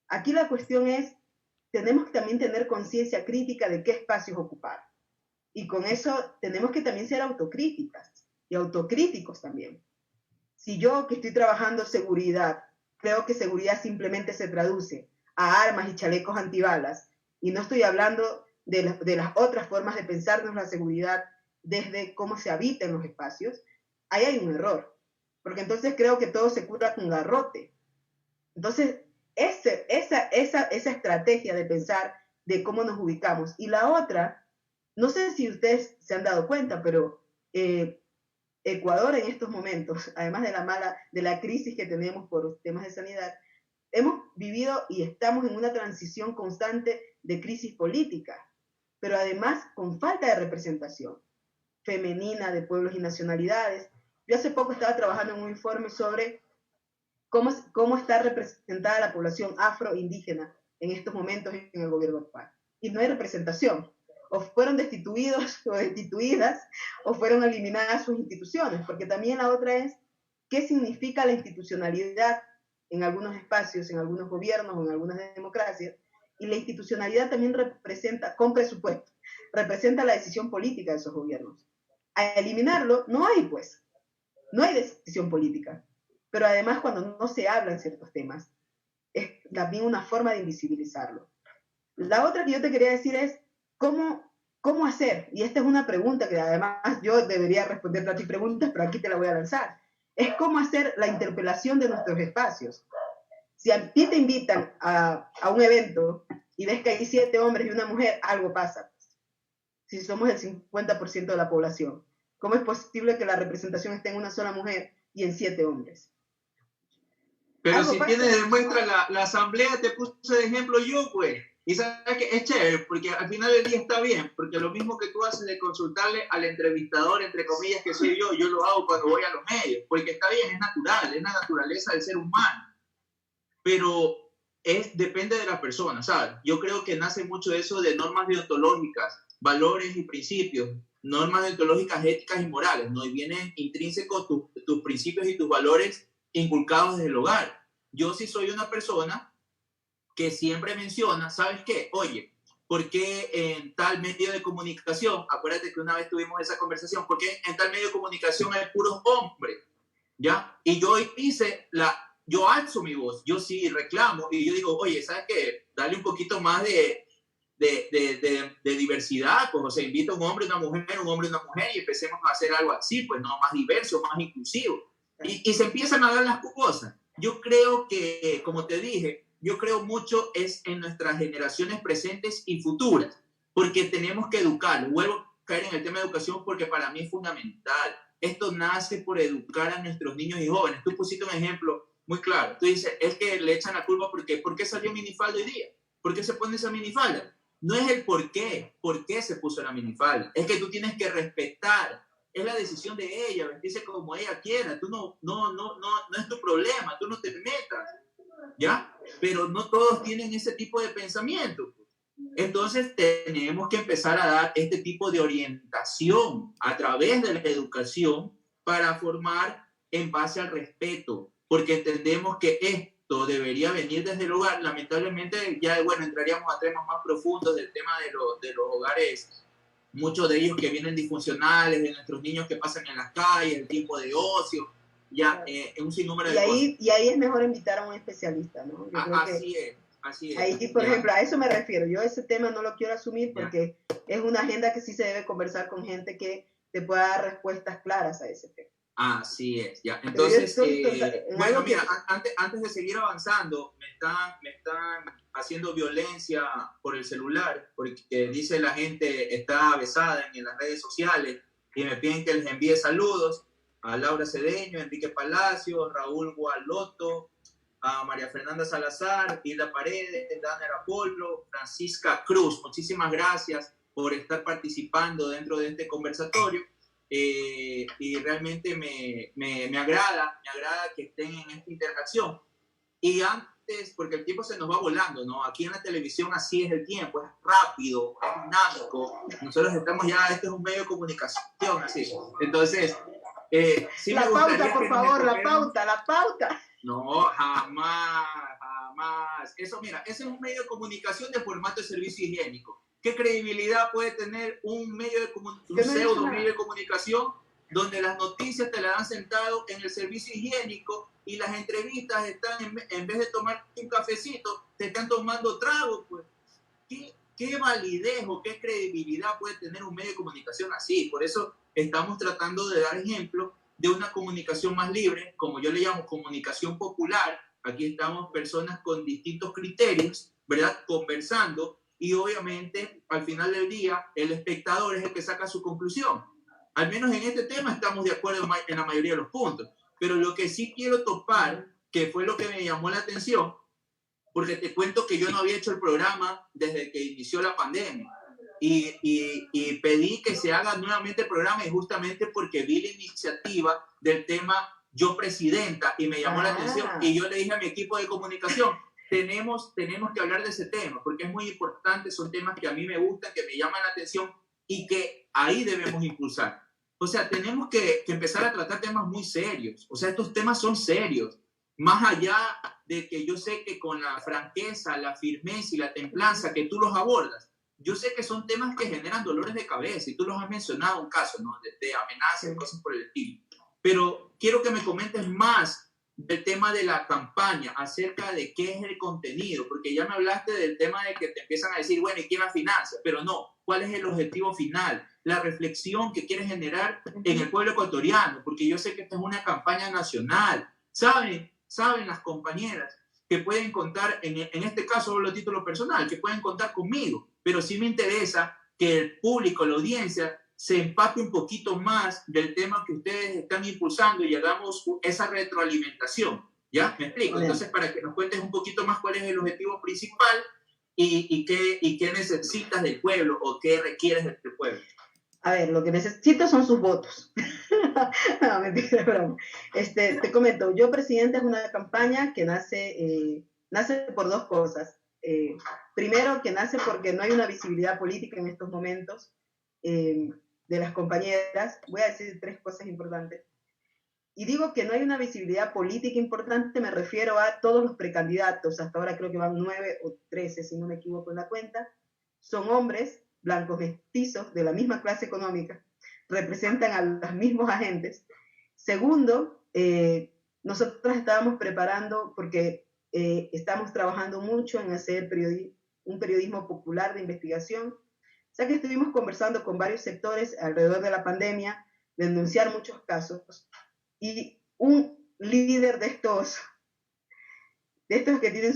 Aquí la cuestión es, tenemos que también tener conciencia crítica de qué espacios ocupar. Y con eso tenemos que también ser autocríticas y autocríticos también. Si yo que estoy trabajando seguridad, creo que seguridad simplemente se traduce a armas y chalecos antibalas, y no estoy hablando de las otras formas de pensarnos la seguridad desde cómo se habita en los espacios, ahí hay un error. Porque entonces creo que todo se cura con garrote. Entonces, esa estrategia de pensar de cómo nos ubicamos. Y la otra, no sé si ustedes se han dado cuenta, pero Ecuador en estos momentos, además de la crisis que tenemos por temas de sanidad, hemos vivido y estamos en una transición constante de crisis política, pero además con falta de representación femenina de pueblos y nacionalidades. Yo hace poco estaba trabajando en un informe sobre cómo está representada la población afroindígena en estos momentos en el gobierno actual. Y no hay representación. O fueron destituidos o destituidas, o fueron eliminadas sus instituciones, porque también la otra es, ¿qué significa la institucionalidad en algunos espacios, en algunos gobiernos o en algunas democracias? Y la institucionalidad también representa, con presupuesto, representa la decisión política de esos gobiernos. A eliminarlo, no hay decisión política. Pero además, cuando no se hablan ciertos temas, es también una forma de invisibilizarlo. La otra que yo te quería decir es, ¿cómo hacer? Y esta es una pregunta que además yo debería responder a tus preguntas, pero aquí te la voy a lanzar. Es cómo hacer la interpelación de nuestros espacios. Si a ti te invitan a un evento y ves que hay 7 hombres y una mujer, algo pasa. Si somos el 50% de la población, ¿cómo es posible que la representación esté en una sola mujer y en 7 hombres? Pero si tienes de muestra la asamblea, te puse de ejemplo yo, pues. Y sabes que es chévere, porque al final del día está bien, porque lo mismo que tú haces de consultarle al entrevistador, entre comillas, que soy yo lo hago cuando voy a los medios, porque está bien, es natural, es la naturaleza del ser humano. Pero depende de la persona, ¿sabes? Yo creo que nace mucho eso de normas deontológicas, valores y principios, normas deontológicas, éticas y morales, ¿no? Y vienen intrínsecos tus principios y tus valores inculcados desde el hogar. Yo sí soy una persona que siempre menciona, ¿sabes qué? Oye, ¿por qué en tal medio de comunicación, acuérdate que una vez tuvimos esa conversación, ¿por qué en tal medio de comunicación hay puros hombres? ¿ya? Y yo alzo mi voz, yo sí reclamo y yo digo, oye, ¿sabes qué? Dale un poquito más de diversidad, pues, o sea, invita a un hombre y una mujer y empecemos a hacer algo así, pues, no, más diverso, más inclusivo. Y se empiezan a dar las cosas. Yo creo que, como te dije, yo creo mucho es en nuestras generaciones presentes y futuras, porque tenemos que educar. Vuelvo a caer en el tema de educación porque para mí es fundamental. Esto nace por educar a nuestros niños y jóvenes. Tú pusiste un ejemplo muy claro. Tú dices, es que le echan la culpa porque ¿por qué salió minifalda hoy día? ¿Por qué se pone esa minifalda? No es el por qué se puso la minifalda. Es que tú tienes que respetar. Es la decisión de ella, vestirse como ella quiera. Tú no es tu problema, tú no te metas, ¿ya? Pero no todos tienen ese tipo de pensamiento. Entonces tenemos que empezar a dar este tipo de orientación a través de la educación para formar en base al respeto, porque entendemos que esto debería venir desde el hogar. Lamentablemente ya, bueno, entraríamos a temas más profundos del tema de los hogares, muchos de ellos que vienen disfuncionales, de nuestros niños que pasan en las calles, el tiempo de ocio, ya un sinnúmero de cosas. Y ahí es mejor invitar a un especialista, ¿no? Yo creo Así es. Así es. Ahí, por ejemplo, a eso me refiero. Yo ese tema no lo quiero asumir porque es una agenda que sí se debe conversar con gente que te pueda dar respuestas claras a ese tema. Así es, ya. Entonces, bueno, mira, antes de seguir avanzando, me están haciendo violencia por el celular, porque dice la gente está besada en las redes sociales y me piden que les envíe saludos a Laura Cedeño, Enrique Palacios, Raúl Gualoto, a María Fernanda Salazar, Hilda Paredes, Dana Apolo, Francisca Cruz. Muchísimas gracias por estar participando dentro de este conversatorio. Y realmente me agrada que estén en esta interacción. Y antes, porque el tiempo se nos va volando, ¿no? Aquí en la televisión así es el tiempo, es rápido, es dinámico. Nosotros estamos ya, este es un medio de comunicación, así. Entonces, sí la pauta, por favor, la pauta. No, jamás. Eso, mira, ese es un medio de comunicación de formato de servicio higiénico. ¿Qué credibilidad puede tener un medio de pseudo medio de comunicación donde las noticias te las dan sentado en el servicio higiénico y las entrevistas están, en vez de tomar un cafecito, te están tomando trago? Pues, ¿qué validez o qué credibilidad puede tener un medio de comunicación así? Por eso estamos tratando de dar ejemplo de una comunicación más libre, como yo le llamo comunicación popular. Aquí estamos personas con distintos criterios, ¿verdad? Conversando, y obviamente al final del día el espectador es el que saca su conclusión. Al menos en este tema estamos de acuerdo en la mayoría de los puntos, pero lo que sí quiero topar, que fue lo que me llamó la atención, porque te cuento que yo no había hecho el programa desde que inició la pandemia. Y pedí que se haga nuevamente el programa, y justamente porque vi la iniciativa del tema Yo Presidenta y me llamó la atención, y yo le dije a mi equipo de comunicación, tenemos que hablar de ese tema porque es muy importante, son temas que a mí me gustan, que me llaman la atención y que ahí debemos impulsar. O sea, tenemos que empezar a tratar temas muy serios. O sea, estos temas son serios, más allá de que yo sé que con la franqueza, la firmeza y la templanza que tú los abordas, yo sé que son temas que generan dolores de cabeza, y tú los has mencionado un caso, ¿no? de amenazas y cosas por el estilo. Pero quiero que me comentes más del tema de la campaña, acerca de qué es el contenido, porque ya me hablaste del tema de que te empiezan a decir, bueno, ¿y quién la financia? Pero no, ¿cuál es el objetivo final? La reflexión que quieres generar en el pueblo ecuatoriano, porque yo sé que esta es una campaña nacional. ¿Saben las compañeras que pueden contar, en este caso hablo a título personal, que pueden contar conmigo? Pero sí me interesa que el público, la audiencia, se empape un poquito más del tema que ustedes están impulsando y hagamos esa retroalimentación. ¿Ya? ¿Me explico? Entonces, para que nos cuentes un poquito más cuál es el objetivo principal y qué necesitas del pueblo o qué requieres del pueblo. A ver, lo que necesito son sus votos. No, mentira, broma. Te comento, Yo Presidenta es una campaña que nace por dos cosas. Primero, que nace porque no hay una visibilidad política en estos momentos de las compañeras. Voy a decir tres cosas importantes. Y digo que no hay una visibilidad política importante, me refiero a todos los precandidatos, hasta ahora creo que van 9 o 13, si no me equivoco en la cuenta, son hombres blancos mestizos de la misma clase económica, representan a los mismos agentes. Segundo, nosotros estábamos preparando, porque estamos trabajando mucho en hacer un periodismo popular de investigación. O sea que estuvimos conversando con varios sectores alrededor de la pandemia, de denunciar muchos casos, y un líder de estos que tienen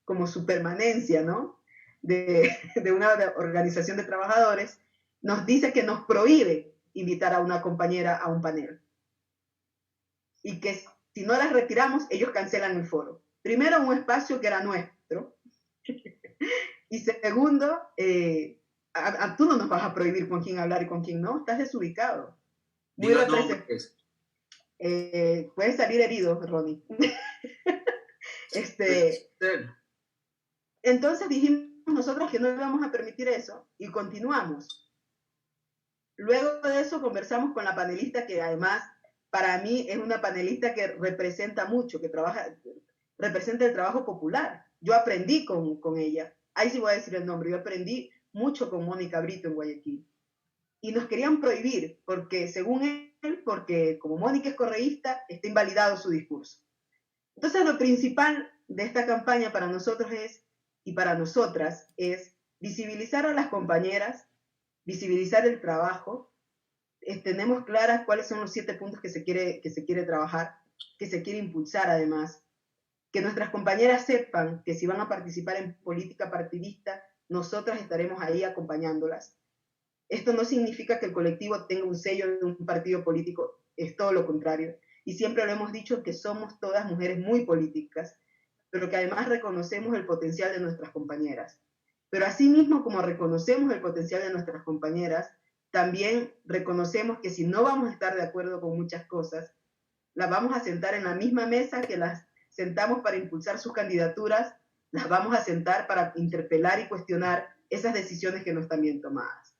como su permanencia, ¿no? de una organización de trabajadores, nos dice que nos prohíbe invitar a una compañera a un panel. Y que si no las retiramos, ellos cancelan el foro. Primero, un espacio que era nuestro. Y segundo, tú no nos vas a prohibir con quién hablar y con quién no. Estás desubicado. Muy puedes salir herido, Ronnie. Entonces dijimos nosotros que no íbamos a permitir eso y continuamos. Luego de eso conversamos con la panelista, que además para mí es una panelista que representa mucho, que representa el trabajo popular. Yo aprendí con ella. Ahí sí voy a decir el nombre. Yo aprendí mucho con Mónica Brito en Guayaquil. Y nos querían prohibir, porque según él, porque como Mónica es correísta, está invalidado su discurso. Entonces lo principal de esta campaña para nosotros y para nosotras es visibilizar a las compañeras, visibilizar el trabajo. Tenemos claras cuáles son los 7 puntos que se quiere trabajar, que se quiere impulsar además. Que nuestras compañeras sepan que si van a participar en política partidista, nosotras estaremos ahí acompañándolas. Esto no significa que el colectivo tenga un sello de un partido político, es todo lo contrario. Y siempre lo hemos dicho que somos todas mujeres muy políticas, pero que además reconocemos el potencial de nuestras compañeras. Pero asimismo, como reconocemos el potencial de nuestras compañeras, también reconocemos que si no vamos a estar de acuerdo con muchas cosas, las vamos a sentar en la misma mesa que las sentamos para impulsar sus candidaturas, las vamos a sentar para interpelar y cuestionar esas decisiones que no están bien tomadas.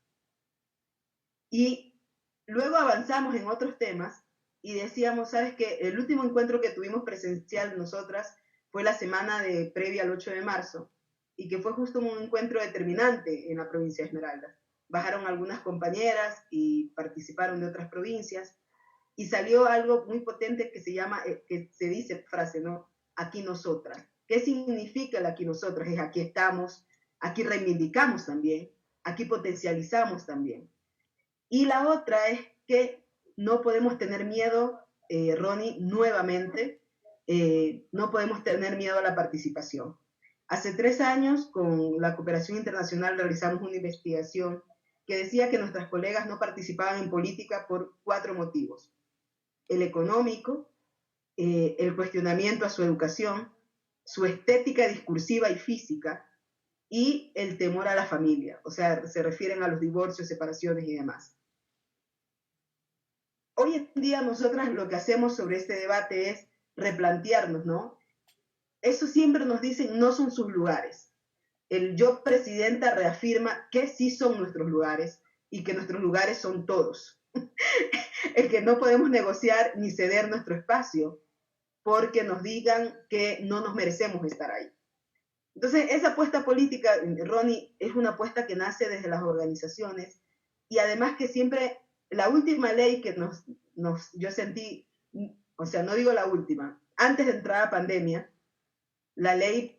Y luego avanzamos en otros temas y decíamos, ¿sabes qué? El último encuentro que tuvimos presencial nosotras fue la semana previa al 8 de marzo, y que fue justo un encuentro determinante en la provincia de Esmeraldas. Bajaron algunas compañeras y participaron de otras provincias, y salió algo muy potente que se dice frase, ¿no? Aquí nosotras. ¿Qué significa el aquí nosotras? Es aquí estamos, aquí reivindicamos también, aquí potencializamos también. Y la otra es que no podemos tener miedo, Ronnie, nuevamente, no podemos tener miedo a la participación. Hace 3 años, con la cooperación internacional, realizamos una investigación que decía que nuestras colegas no participaban en política por 4 motivos. El económico, el cuestionamiento a su educación, su estética discursiva y física, y el temor a la familia. O sea, se refieren a los divorcios, separaciones y demás. Hoy en día nosotras lo que hacemos sobre este debate es replantearnos, ¿no? Eso siempre nos dicen, no son sus lugares. El yo presidenta reafirma que sí son nuestros lugares y que nuestros lugares son todos. El que no podemos negociar ni ceder nuestro espacio porque nos digan que no nos merecemos estar ahí. Entonces, esa apuesta política, Ronnie, es una apuesta que nace desde las organizaciones, y además que siempre la última ley que yo sentí, o sea, no digo la última, antes de entrar a pandemia, la ley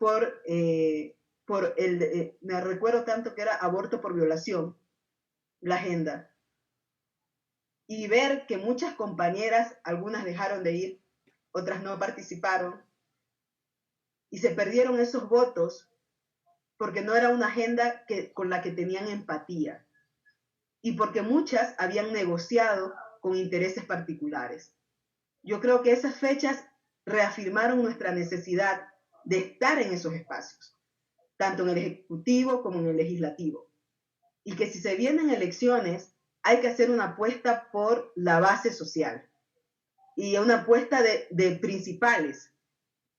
me recuerdo tanto que era aborto por violación, la agenda. Y ver que muchas compañeras, algunas dejaron de ir, otras no participaron, y se perdieron esos votos porque no era una agenda con la que tenían empatía, y porque muchas habían negociado con intereses particulares. Yo creo que esas fechas reafirmaron nuestra necesidad de estar en esos espacios, tanto en el Ejecutivo como en el Legislativo. Y que si se vienen elecciones, hay que hacer una apuesta por la base social y una apuesta de principales,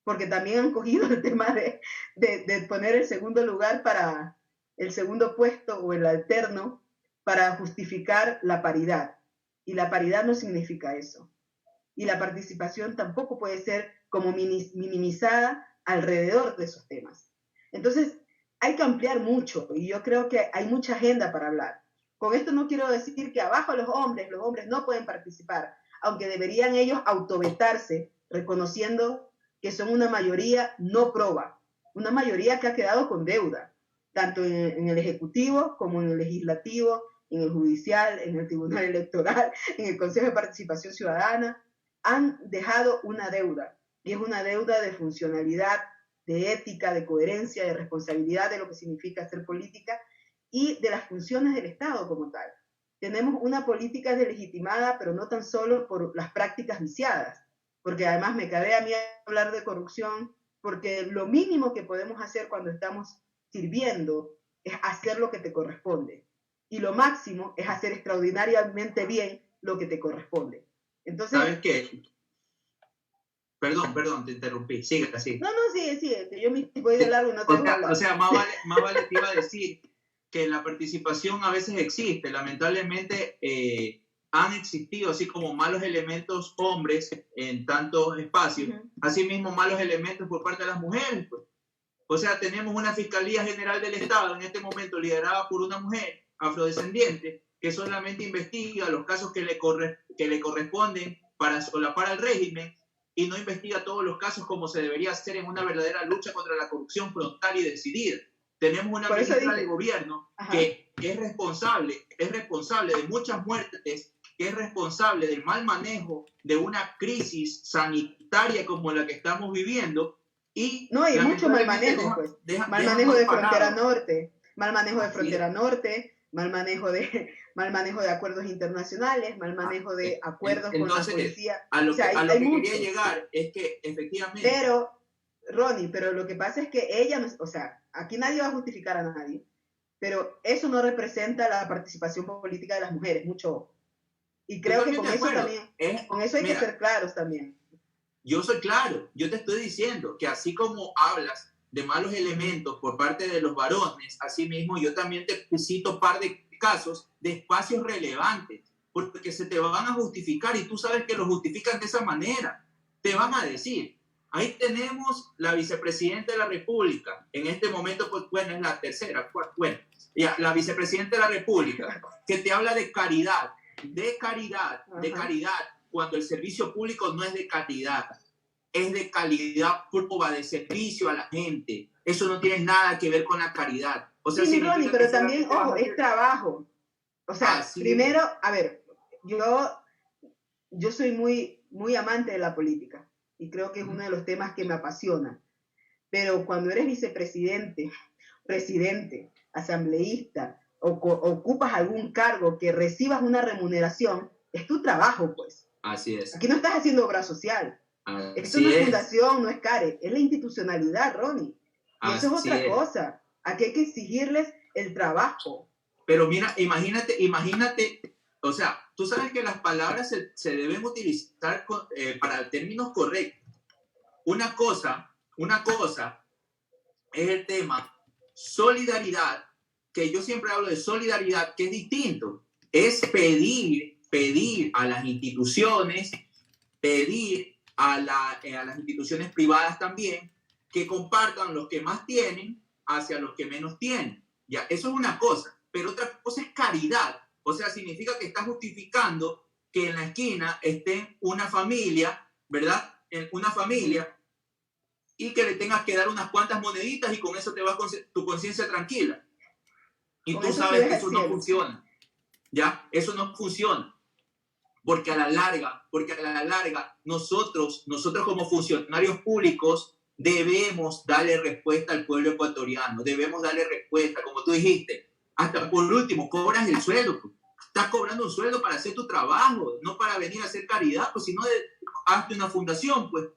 porque también han cogido el tema de poner el segundo lugar para el segundo puesto o el alterno para justificar la paridad. Y la paridad no significa eso. Y la participación tampoco puede ser como minimizada alrededor de esos temas. Entonces, hay que ampliar mucho, y yo creo que hay mucha agenda para hablar. Con esto no quiero decir que abajo los hombres no pueden participar, aunque deberían ellos autovetarse, reconociendo que son una mayoría no proba, una mayoría que ha quedado con deuda, tanto en el Ejecutivo como en el Legislativo, en el Judicial, en el Tribunal Electoral, en el Consejo de Participación Ciudadana, han dejado una deuda, y es una deuda de funcionalidad, de ética, de coherencia, de responsabilidad de lo que significa hacer política y de las funciones del Estado como tal. Tenemos una política deslegitimada, pero no tan solo por las prácticas viciadas, porque además me cabe a mí hablar de corrupción, porque lo mínimo que podemos hacer cuando estamos sirviendo es hacer lo que te corresponde, y lo máximo es hacer extraordinariamente bien lo que te corresponde. Entonces, ¿sabes qué? Perdón, te interrumpí. Sigue, así. No, sigue, que yo me voy de largo y no te dejo hablar. O sea, más vale te iba a decir que la participación a veces existe. Lamentablemente han existido así como malos elementos hombres en tantos espacios, así mismo malos elementos por parte de las mujeres. Pues. O sea, tenemos una Fiscalía General del Estado en este momento liderada por una mujer afrodescendiente que solamente investiga los casos que le corresponden para solapar al régimen y no investiga todos los casos como se debería hacer en una verdadera lucha contra la corrupción frontal y decidida. Tenemos una ministra de gobierno que es responsable de muchas muertes, que es responsable del mal manejo de una crisis sanitaria como la que estamos viviendo. Y mucho mal manejo, pues. Mal manejo de frontera norte, mal manejo de frontera norte, mal manejo de acuerdos internacionales, mal manejo de acuerdos con la policía. A lo que quería llegar es que efectivamente... Pero, Ronnie, lo que pasa es que ella, o sea, aquí nadie va a justificar a nadie, pero eso no representa la participación política de las mujeres, mucho. Y creo que con eso también, con eso hay que ser claros también. Yo soy claro, yo te estoy diciendo que así como hablas de malos elementos por parte de los varones, así mismo yo también te cito un par de casos de espacios relevantes, porque se te van a justificar y tú sabes que lo justifican de esa manera. Te van a decir, ahí tenemos la vicepresidenta de la República, en este momento, pues bueno, es la tercera, bueno, ya, la vicepresidenta de la República, que te habla de caridad, cuando el servicio público no es de caridad, es de calidad pública, de servicio a la gente. Eso no tiene nada que ver con la caridad. O sea, sí, Ronnie, pero también, ojo, es trabajo. O sea, primero, a ver, yo soy muy amante de la política y creo que es uno de los temas que me apasiona. Pero cuando eres vicepresidente, presidente, asambleísta, o ocupas algún cargo que recibas una remuneración, es tu trabajo, pues. Así es. Aquí no estás haciendo obra social. Esto no es fundación, no es CARE, es la institucionalidad, Ronnie. Y eso es otra cosa. Aquí hay que exigirles el trabajo. Pero mira, imagínate, o sea, tú sabes que las palabras se deben utilizar para términos correctos. Una cosa es el tema solidaridad, que yo siempre hablo de solidaridad, que es distinto. Es pedir a las instituciones, pedir a las instituciones privadas también, que compartan los que más tienen hacia los que menos tienen. Ya, eso es una cosa, pero otra cosa es caridad. O sea, significa que está justificando que en la esquina esté una familia, ¿verdad? Una familia, y que le tengas que dar unas cuantas moneditas y con eso te vas con tu conciencia tranquila. Y tú sabes que eso no funciona. ¿Ya? Eso no funciona. Porque a la larga, nosotros como funcionarios públicos debemos darle respuesta al pueblo ecuatoriano, debemos darle respuesta, como tú dijiste, hasta por último, cobras el sueldo, estás cobrando un sueldo para hacer tu trabajo, no para venir a hacer caridad, pues si no, hazte una fundación, pues.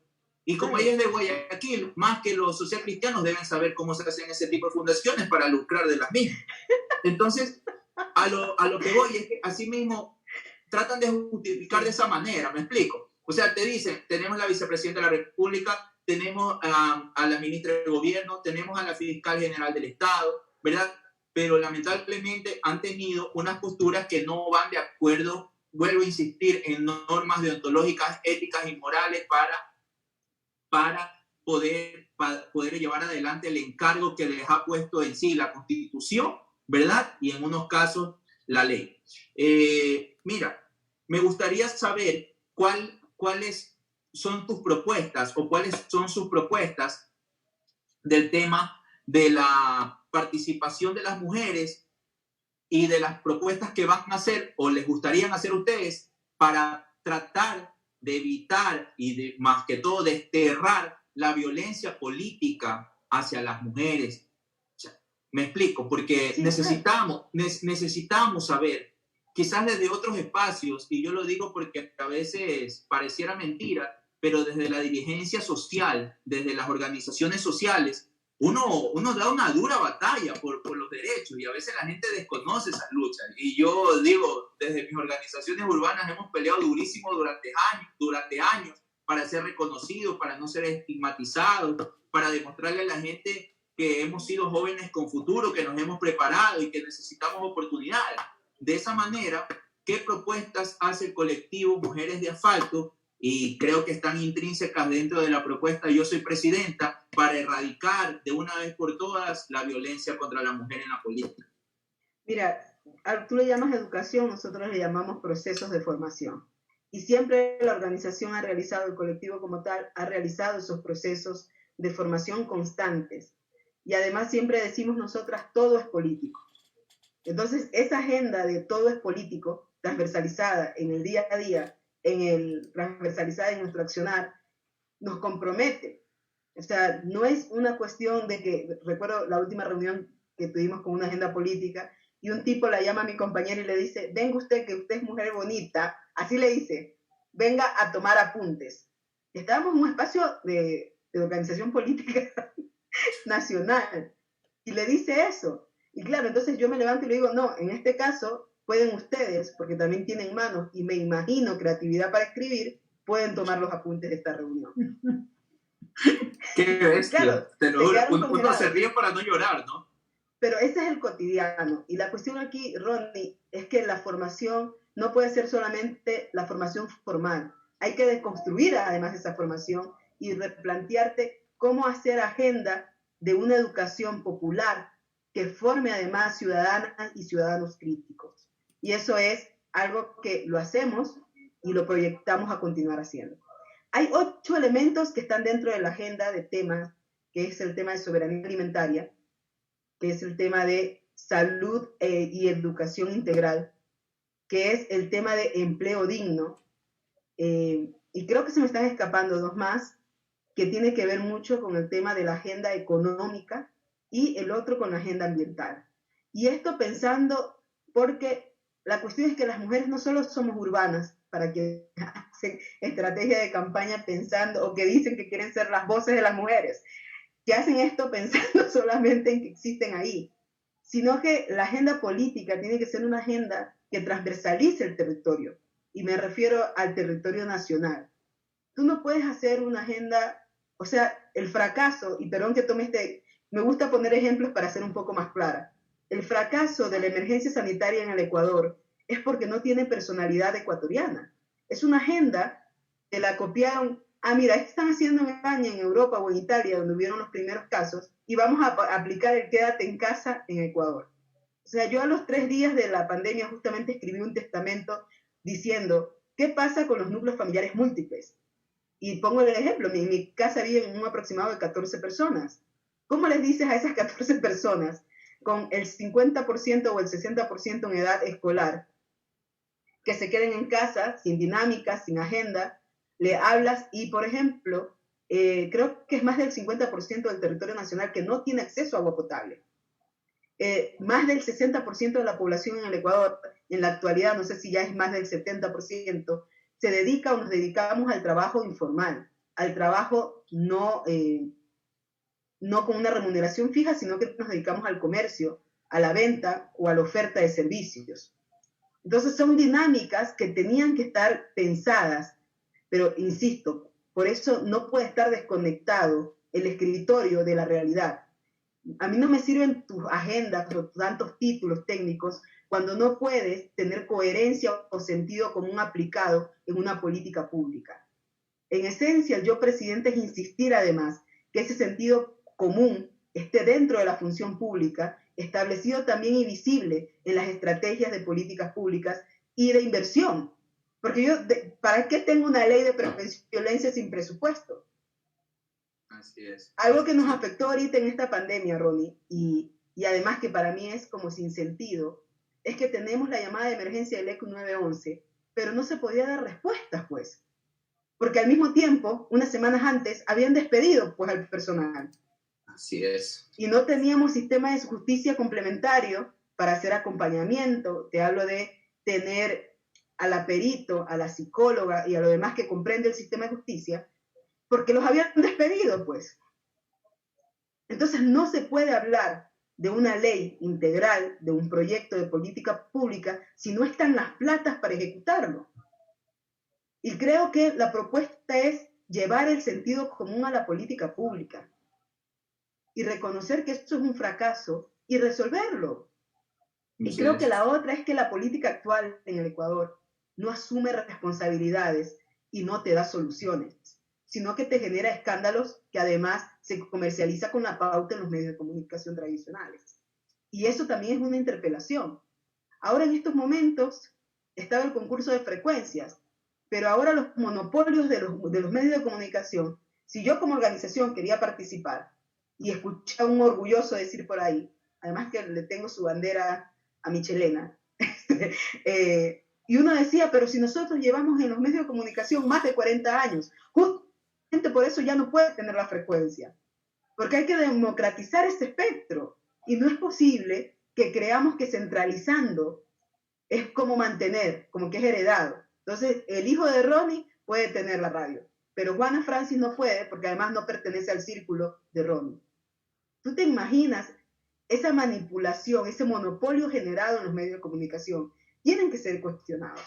Y como ella es de Guayaquil, más que los socialcristianos deben saber cómo se hacen ese tipo de fundaciones para lucrar de las mismas. Entonces, a lo que voy es que así mismo tratan de justificar de esa manera, ¿me explico? O sea, te dicen, tenemos la vicepresidenta de la República, tenemos a la ministra de Gobierno, tenemos a la fiscal general del Estado, ¿verdad? Pero lamentablemente han tenido unas posturas que no van de acuerdo, vuelvo a insistir, en normas deontológicas, éticas y morales para poder llevar adelante el encargo que les ha puesto en sí la Constitución, ¿verdad? Y en unos casos la ley. Mira, me gustaría saber cuáles son tus propuestas o cuáles son sus propuestas del tema de la participación de las mujeres y de las propuestas que van a hacer o les gustaría hacer ustedes para tratar de evitar y más que todo desterrar la violencia política hacia las mujeres. O sea, me explico, porque Sí, necesitamos saber, quizás desde otros espacios, y yo lo digo porque a veces pareciera mentira, pero desde la dirigencia social, desde las organizaciones sociales, uno da una dura batalla por los derechos y a veces la gente desconoce esas luchas. Y yo digo, desde mis organizaciones urbanas hemos peleado durísimo durante años para ser reconocidos, para no ser estigmatizados, para demostrarle a la gente que hemos sido jóvenes con futuro, que nos hemos preparado y que necesitamos oportunidades. De esa manera, ¿qué propuestas hace el colectivo Mujeres de Asfalto? Y creo que están intrínsecas dentro de la propuesta Yo Soy Presidenta para erradicar de una vez por todas la violencia contra la mujer en la política. Mira, tú le llamas educación, nosotros le llamamos procesos de formación. Y siempre la organización ha realizado, el colectivo como tal, ha realizado esos procesos de formación constantes. Y además siempre decimos nosotras, todo es político. Entonces, esa agenda de todo es político, transversalizada en el día a día, transversalizada en nuestro accionar, nos compromete. O sea, no es una cuestión de que, recuerdo la última reunión que tuvimos con una agenda política, y un tipo la llama a mi compañera y le dice, venga usted, que usted es mujer bonita, así le dice, venga a tomar apuntes. Estábamos en un espacio de organización política nacional, y le dice eso. Y claro, entonces yo me levanto y le digo, no, en este caso pueden ustedes, porque también tienen manos y me imagino creatividad para escribir, pueden tomar los apuntes de esta reunión. Qué bestia. Claro, Pero uno se ríe para no llorar, ¿no? Pero ese es el cotidiano. Y la cuestión aquí, Ronnie, es que la formación no puede ser solamente la formación formal. Hay que deconstruir además esa formación y replantearte cómo hacer agenda de una educación popular que forme además ciudadanas y ciudadanos críticos. Y eso es algo que lo hacemos y lo proyectamos a continuar haciendo. Hay 8 elementos que están dentro de la agenda de temas, que es el tema de soberanía alimentaria, que es el tema de salud y educación integral, que es el tema de empleo digno, y creo que se me están escapando 2 más, que tiene que ver mucho con el tema de la agenda económica y el otro con la agenda ambiental. Y esto pensando, porque la cuestión es que las mujeres no solo somos urbanas, para que hacen estrategia de campaña pensando, o que dicen que quieren ser las voces de las mujeres, que hacen esto pensando solamente en que existen ahí, sino que la agenda política tiene que ser una agenda que transversalice el territorio, y me refiero al territorio nacional. Tú no puedes hacer una agenda, o sea, el fracaso, y perdón que tome me gusta poner ejemplos para ser un poco más clara. El fracaso de la emergencia sanitaria en el Ecuador es porque no tiene personalidad ecuatoriana. Es una agenda que la copiaron. Mira, esto están haciendo en España, en Europa o en Italia, donde hubieron los primeros casos, y vamos a aplicar el quédate en casa en Ecuador. O sea, yo a los 3 días de la pandemia justamente escribí un testamento diciendo, ¿qué pasa con los núcleos familiares múltiples? Y pongo el ejemplo, en mi casa viven un aproximado de 14 personas. ¿Cómo les dices a esas 14 personas con el 50% o el 60% en edad escolar que se queden en casa sin dinámica, sin agenda? Le hablas y, por ejemplo, creo que es más del 50% del territorio nacional que no tiene acceso a agua potable. Más del 60% de la población en el Ecuador, en la actualidad, no sé si ya es más del 70%, se dedica o nos dedicamos al trabajo informal, al trabajo no con una remuneración fija, sino que nos dedicamos al comercio, a la venta o a la oferta de servicios. Entonces son dinámicas que tenían que estar pensadas, pero insisto, por eso no puede estar desconectado el escritorio de la realidad. A mí no me sirven tus agendas o tantos títulos técnicos cuando no puedes tener coherencia o sentido común aplicado en una política pública. En esencia, el Yo Presidente es insistir además que ese sentido común esté dentro de la función pública, establecido también y visible en las estrategias de políticas públicas y de inversión. Porque ¿para qué tengo una ley de prevención de violencia sin presupuesto? Así es. Algo que nos afectó ahorita en esta pandemia, Ronnie, y además que para mí es como sin sentido, es que tenemos la llamada de emergencia del ECU 911, pero no se podía dar respuestas, pues. Porque al mismo tiempo, unas semanas antes, habían despedido pues al personal. Así es. Y no teníamos sistema de justicia complementario para hacer acompañamiento. Te hablo de tener a la perito, a la psicóloga y a lo demás que comprende el sistema de justicia, porque los habían despedido, pues. Entonces no se puede hablar de una ley integral, de un proyecto de política pública, si no están las platas para ejecutarlo. Y creo que la propuesta es llevar el sentido común a la política pública y reconocer que esto es un fracaso y resolverlo. Y creo que la otra es que la política actual en el Ecuador no asume responsabilidades y no te da soluciones, sino que te genera escándalos que además se comercializa con la pauta en los medios de comunicación tradicionales. Y eso también es una interpelación. Ahora en estos momentos estaba el concurso de frecuencias, pero ahora los monopolios de los medios de comunicación, si yo como organización quería participar y escuché a un orgulloso decir por ahí, además que le tengo su bandera a Michelena, y uno decía, pero si nosotros llevamos en los medios de comunicación más de 40 años, justamente por eso ya no puede tener la frecuencia, porque hay que democratizar ese espectro, y no es posible que creamos que centralizando es como mantener, como que es heredado. Entonces, el hijo de Ronnie puede tener la radio, pero Juana Francis no puede, porque además no pertenece al círculo de Ronnie. ¿Tú te imaginas esa manipulación, ese monopolio generado en los medios de comunicación? Tienen que ser cuestionados.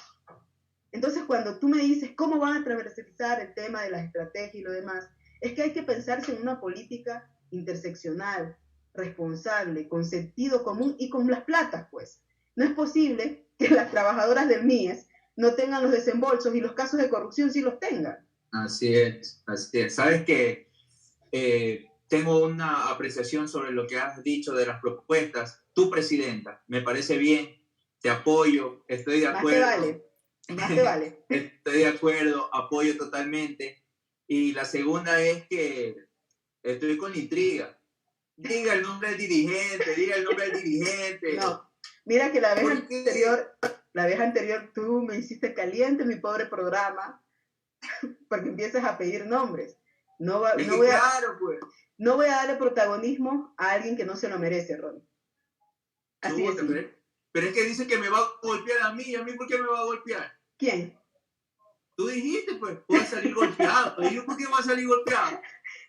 Entonces, cuando tú me dices cómo van a transversalizar el tema de las estrategias y lo demás, es que hay que pensarse en una política interseccional, responsable, con sentido común y con las platas, pues. No es posible que las trabajadoras del MIES no tengan los desembolsos y los casos de corrupción sí los tengan. Así es, así es. Sabes que tengo una apreciación sobre lo que has dicho de las propuestas. Tu presidenta, me parece bien, te apoyo, estoy de acuerdo. Más te vale, más te vale. Estoy de acuerdo, apoyo totalmente. Y la segunda es que estoy con intriga. Diga el nombre del dirigente, diga el nombre del dirigente. No, mira que la vez anterior tú me hiciste caliente mi pobre programa porque empiezas a pedir nombres. No voy a darle protagonismo a alguien que no se lo merece, Ron. Así es. Pero es que dice que me va a golpear a mí ¿por qué me va a golpear? ¿Quién? Tú dijiste, pues, voy a salir golpeado. ¿Y yo por qué voy a salir golpeado?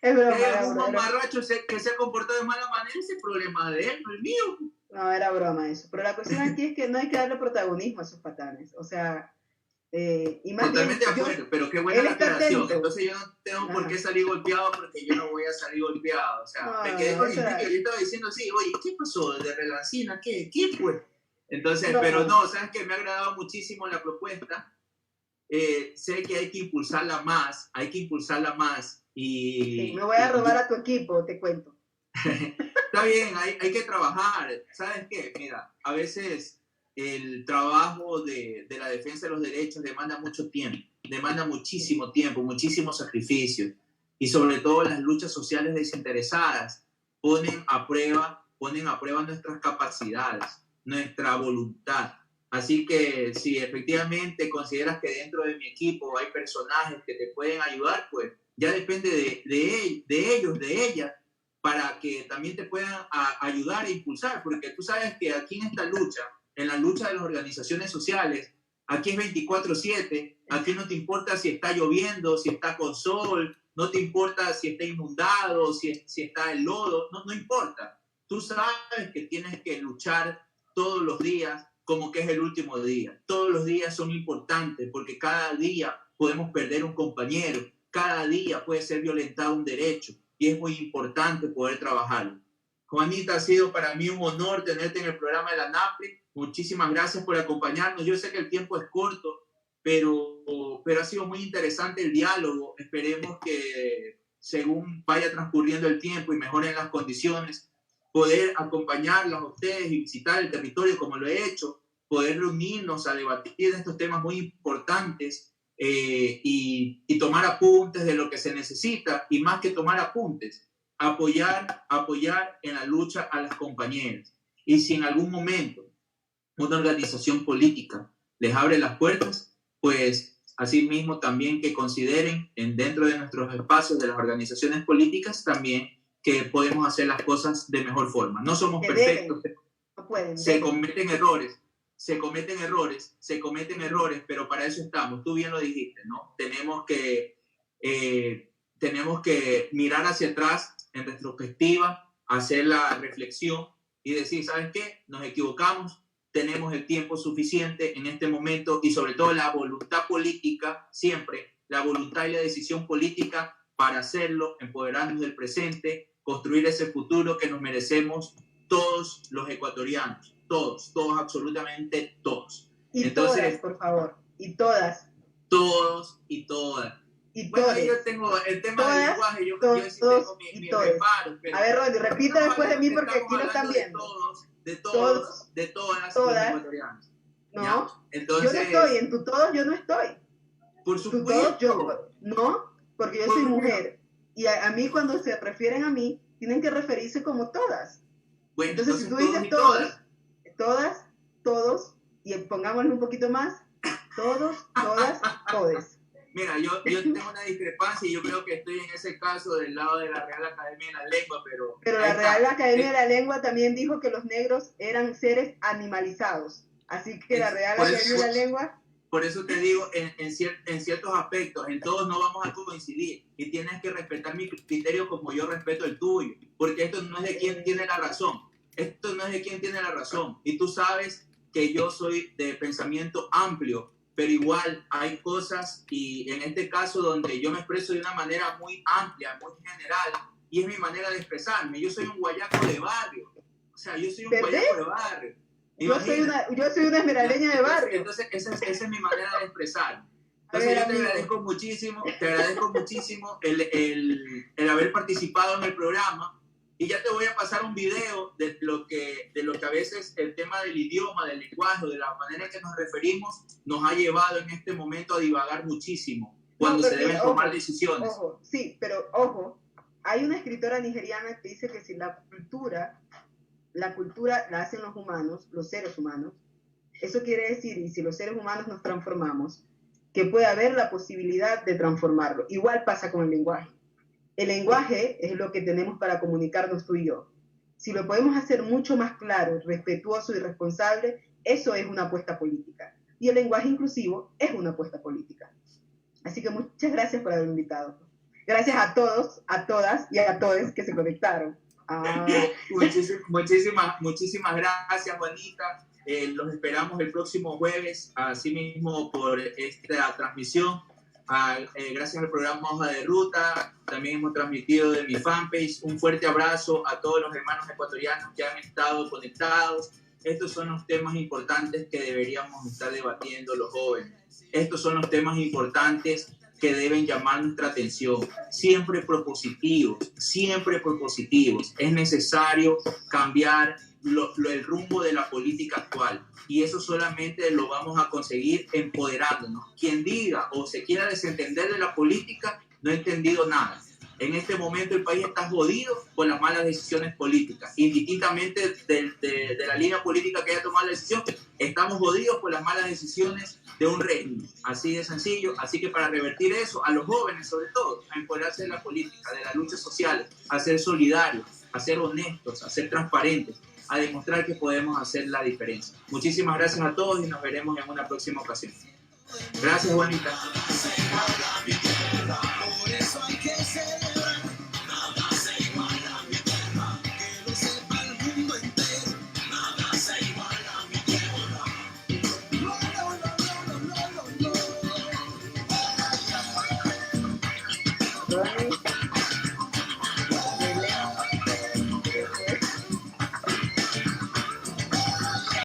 Es broma. Es un mamarracho que se ha comportado de mala manera, ese problema de él, no el mío. No, era broma eso. Pero la cuestión aquí es que no hay que darle protagonismo a esos patanes. O sea, y más totalmente bien, de acuerdo, pero qué buena la aclaración. Entonces yo no tengo por qué salir golpeado porque yo no voy a salir golpeado. O sea, me quedé con intriga. Yo estaba diciendo así, oye, ¿qué pasó de Relancina? ¿Qué fue? Entonces, pero no, sabes que me ha agradado muchísimo la propuesta. Sé que hay que impulsarla más, y... Sí, me voy a robar a tu equipo, te cuento. Está bien, hay que trabajar. ¿Sabes qué? Mira, a veces el trabajo de la defensa de los derechos demanda mucho tiempo, demanda muchísimo tiempo, muchísimo sacrificio, y sobre todo las luchas sociales desinteresadas ponen a prueba nuestras capacidades, nuestra voluntad. Así que si efectivamente consideras que dentro de mi equipo hay personajes que te pueden ayudar, pues ya depende de ellos, de ellas, para que también te puedan ayudar e impulsar, porque tú sabes que aquí en esta lucha, en la lucha de las organizaciones sociales, aquí es 24/7, aquí no te importa si está lloviendo, si está con sol, no te importa si está inundado, si está el lodo, no importa. Tú sabes que tienes que luchar todos los días como que es el último día. Todos los días son importantes porque cada día podemos perder un compañero, cada día puede ser violentado un derecho y es muy importante poder trabajarlo. Juanita, ha sido para mí un honor tenerte en el programa de la NAPRE. Muchísimas gracias por acompañarnos. Yo sé que el tiempo es corto, pero ha sido muy interesante el diálogo. Esperemos que según vaya transcurriendo el tiempo y mejoren las condiciones, poder acompañarlas a ustedes y visitar el territorio como lo he hecho, poder reunirnos a debatir de estos temas muy importantes y tomar apuntes de lo que se necesita, y más que tomar apuntes, apoyar en la lucha a las compañeras. Y si en algún momento una organización política les abre las puertas, pues asimismo también que consideren dentro de nuestros espacios de las organizaciones políticas también que podemos hacer las cosas de mejor forma. No somos perfectos, se cometen errores, pero para eso estamos. Tú bien lo dijiste, ¿no? Tenemos que mirar hacia atrás en retrospectiva, hacer la reflexión y decir, ¿sabes qué? Nos equivocamos, tenemos el tiempo suficiente en este momento y sobre todo la voluntad política, siempre la voluntad y la decisión política para hacerlo, empoderarnos del presente, construir ese futuro que nos merecemos todos los ecuatorianos, todos, absolutamente todos. Y entonces, todas, por favor, y todas. Todos y todas. Y bueno, todos. yo tengo el tema del lenguaje, yo sí tengo mi reparo. A ver, Rodri, repite después de mí porque aquí lo están viendo. De todas los ecuatorianos. No, ¿ya? Entonces, yo no estoy, en tu todos yo no estoy. Por supuesto. No, porque yo soy mujer. Y a mí cuando se refieren a mí, tienen que referirse como todas. Bueno, entonces si tú dices todos, y pongámosle un poquito más, todos, todas, todes. Mira, yo tengo una discrepancia y yo creo que estoy en ese caso del lado de la Real Academia de la Lengua, pero la Real Academia de la Lengua también dijo que los negros eran seres animalizados. Así que la Real Academia de la Lengua... Por eso te digo, en ciertos aspectos, en todos no vamos a coincidir y tienes que respetar mi criterio como yo respeto el tuyo, porque esto no es de quien tiene la razón, y tú sabes que yo soy de pensamiento amplio, pero igual hay cosas, y en este caso donde yo me expreso de una manera muy amplia, muy general, y es mi manera de expresarme. Yo soy un guayaco de barrio, guayaco de barrio. Yo soy una esmeraldeña de barrio. Entonces esa es mi manera de expresar. Entonces yo te agradezco muchísimo el haber participado en el programa, y ya te voy a pasar un video de lo que a veces el tema del idioma, del lenguaje, de la manera en que nos referimos, nos ha llevado en este momento a divagar muchísimo cuando se deben tomar decisiones. Ojo, sí, pero ojo, hay una escritora nigeriana que dice que si la cultura la hacen los humanos, los seres humanos, eso quiere decir, y si los seres humanos nos transformamos, que puede haber la posibilidad de transformarlo. Igual pasa con el lenguaje. El lenguaje es lo que tenemos para comunicarnos tú y yo. Si lo podemos hacer mucho más claro, respetuoso y responsable, eso es una apuesta política. Y el lenguaje inclusivo es una apuesta política. Así que muchas gracias por haberme invitado. Gracias a todos, a todas y a todos que se conectaron. Muchísimas gracias, Juanita. Los esperamos el próximo jueves, así mismo por esta transmisión. Gracias al programa Hoja de Ruta, también hemos transmitido de mi fanpage. Un fuerte abrazo a todos los hermanos ecuatorianos que han estado conectados. Estos son los temas importantes que deberíamos estar debatiendo los jóvenes. Estos son los temas importantes que deben llamar nuestra atención. Siempre propositivos. Es necesario cambiar el rumbo de la política actual, y eso solamente lo vamos a conseguir empoderándonos. Quien diga o se quiera desentender de la política no ha entendido nada. En este momento el país está jodido por las malas decisiones políticas, indistintamente de la línea política que haya tomado la decisión. Estamos jodidos por las malas decisiones de un régimen, así de sencillo. Así que para revertir eso, a los jóvenes sobre todo, a empoderarse de la política, de las luchas sociales, a ser solidarios, a ser honestos, a ser transparentes, a demostrar que podemos hacer la diferencia. Muchísimas gracias a todos y nos veremos en una próxima ocasión. Gracias, Juanita. Right.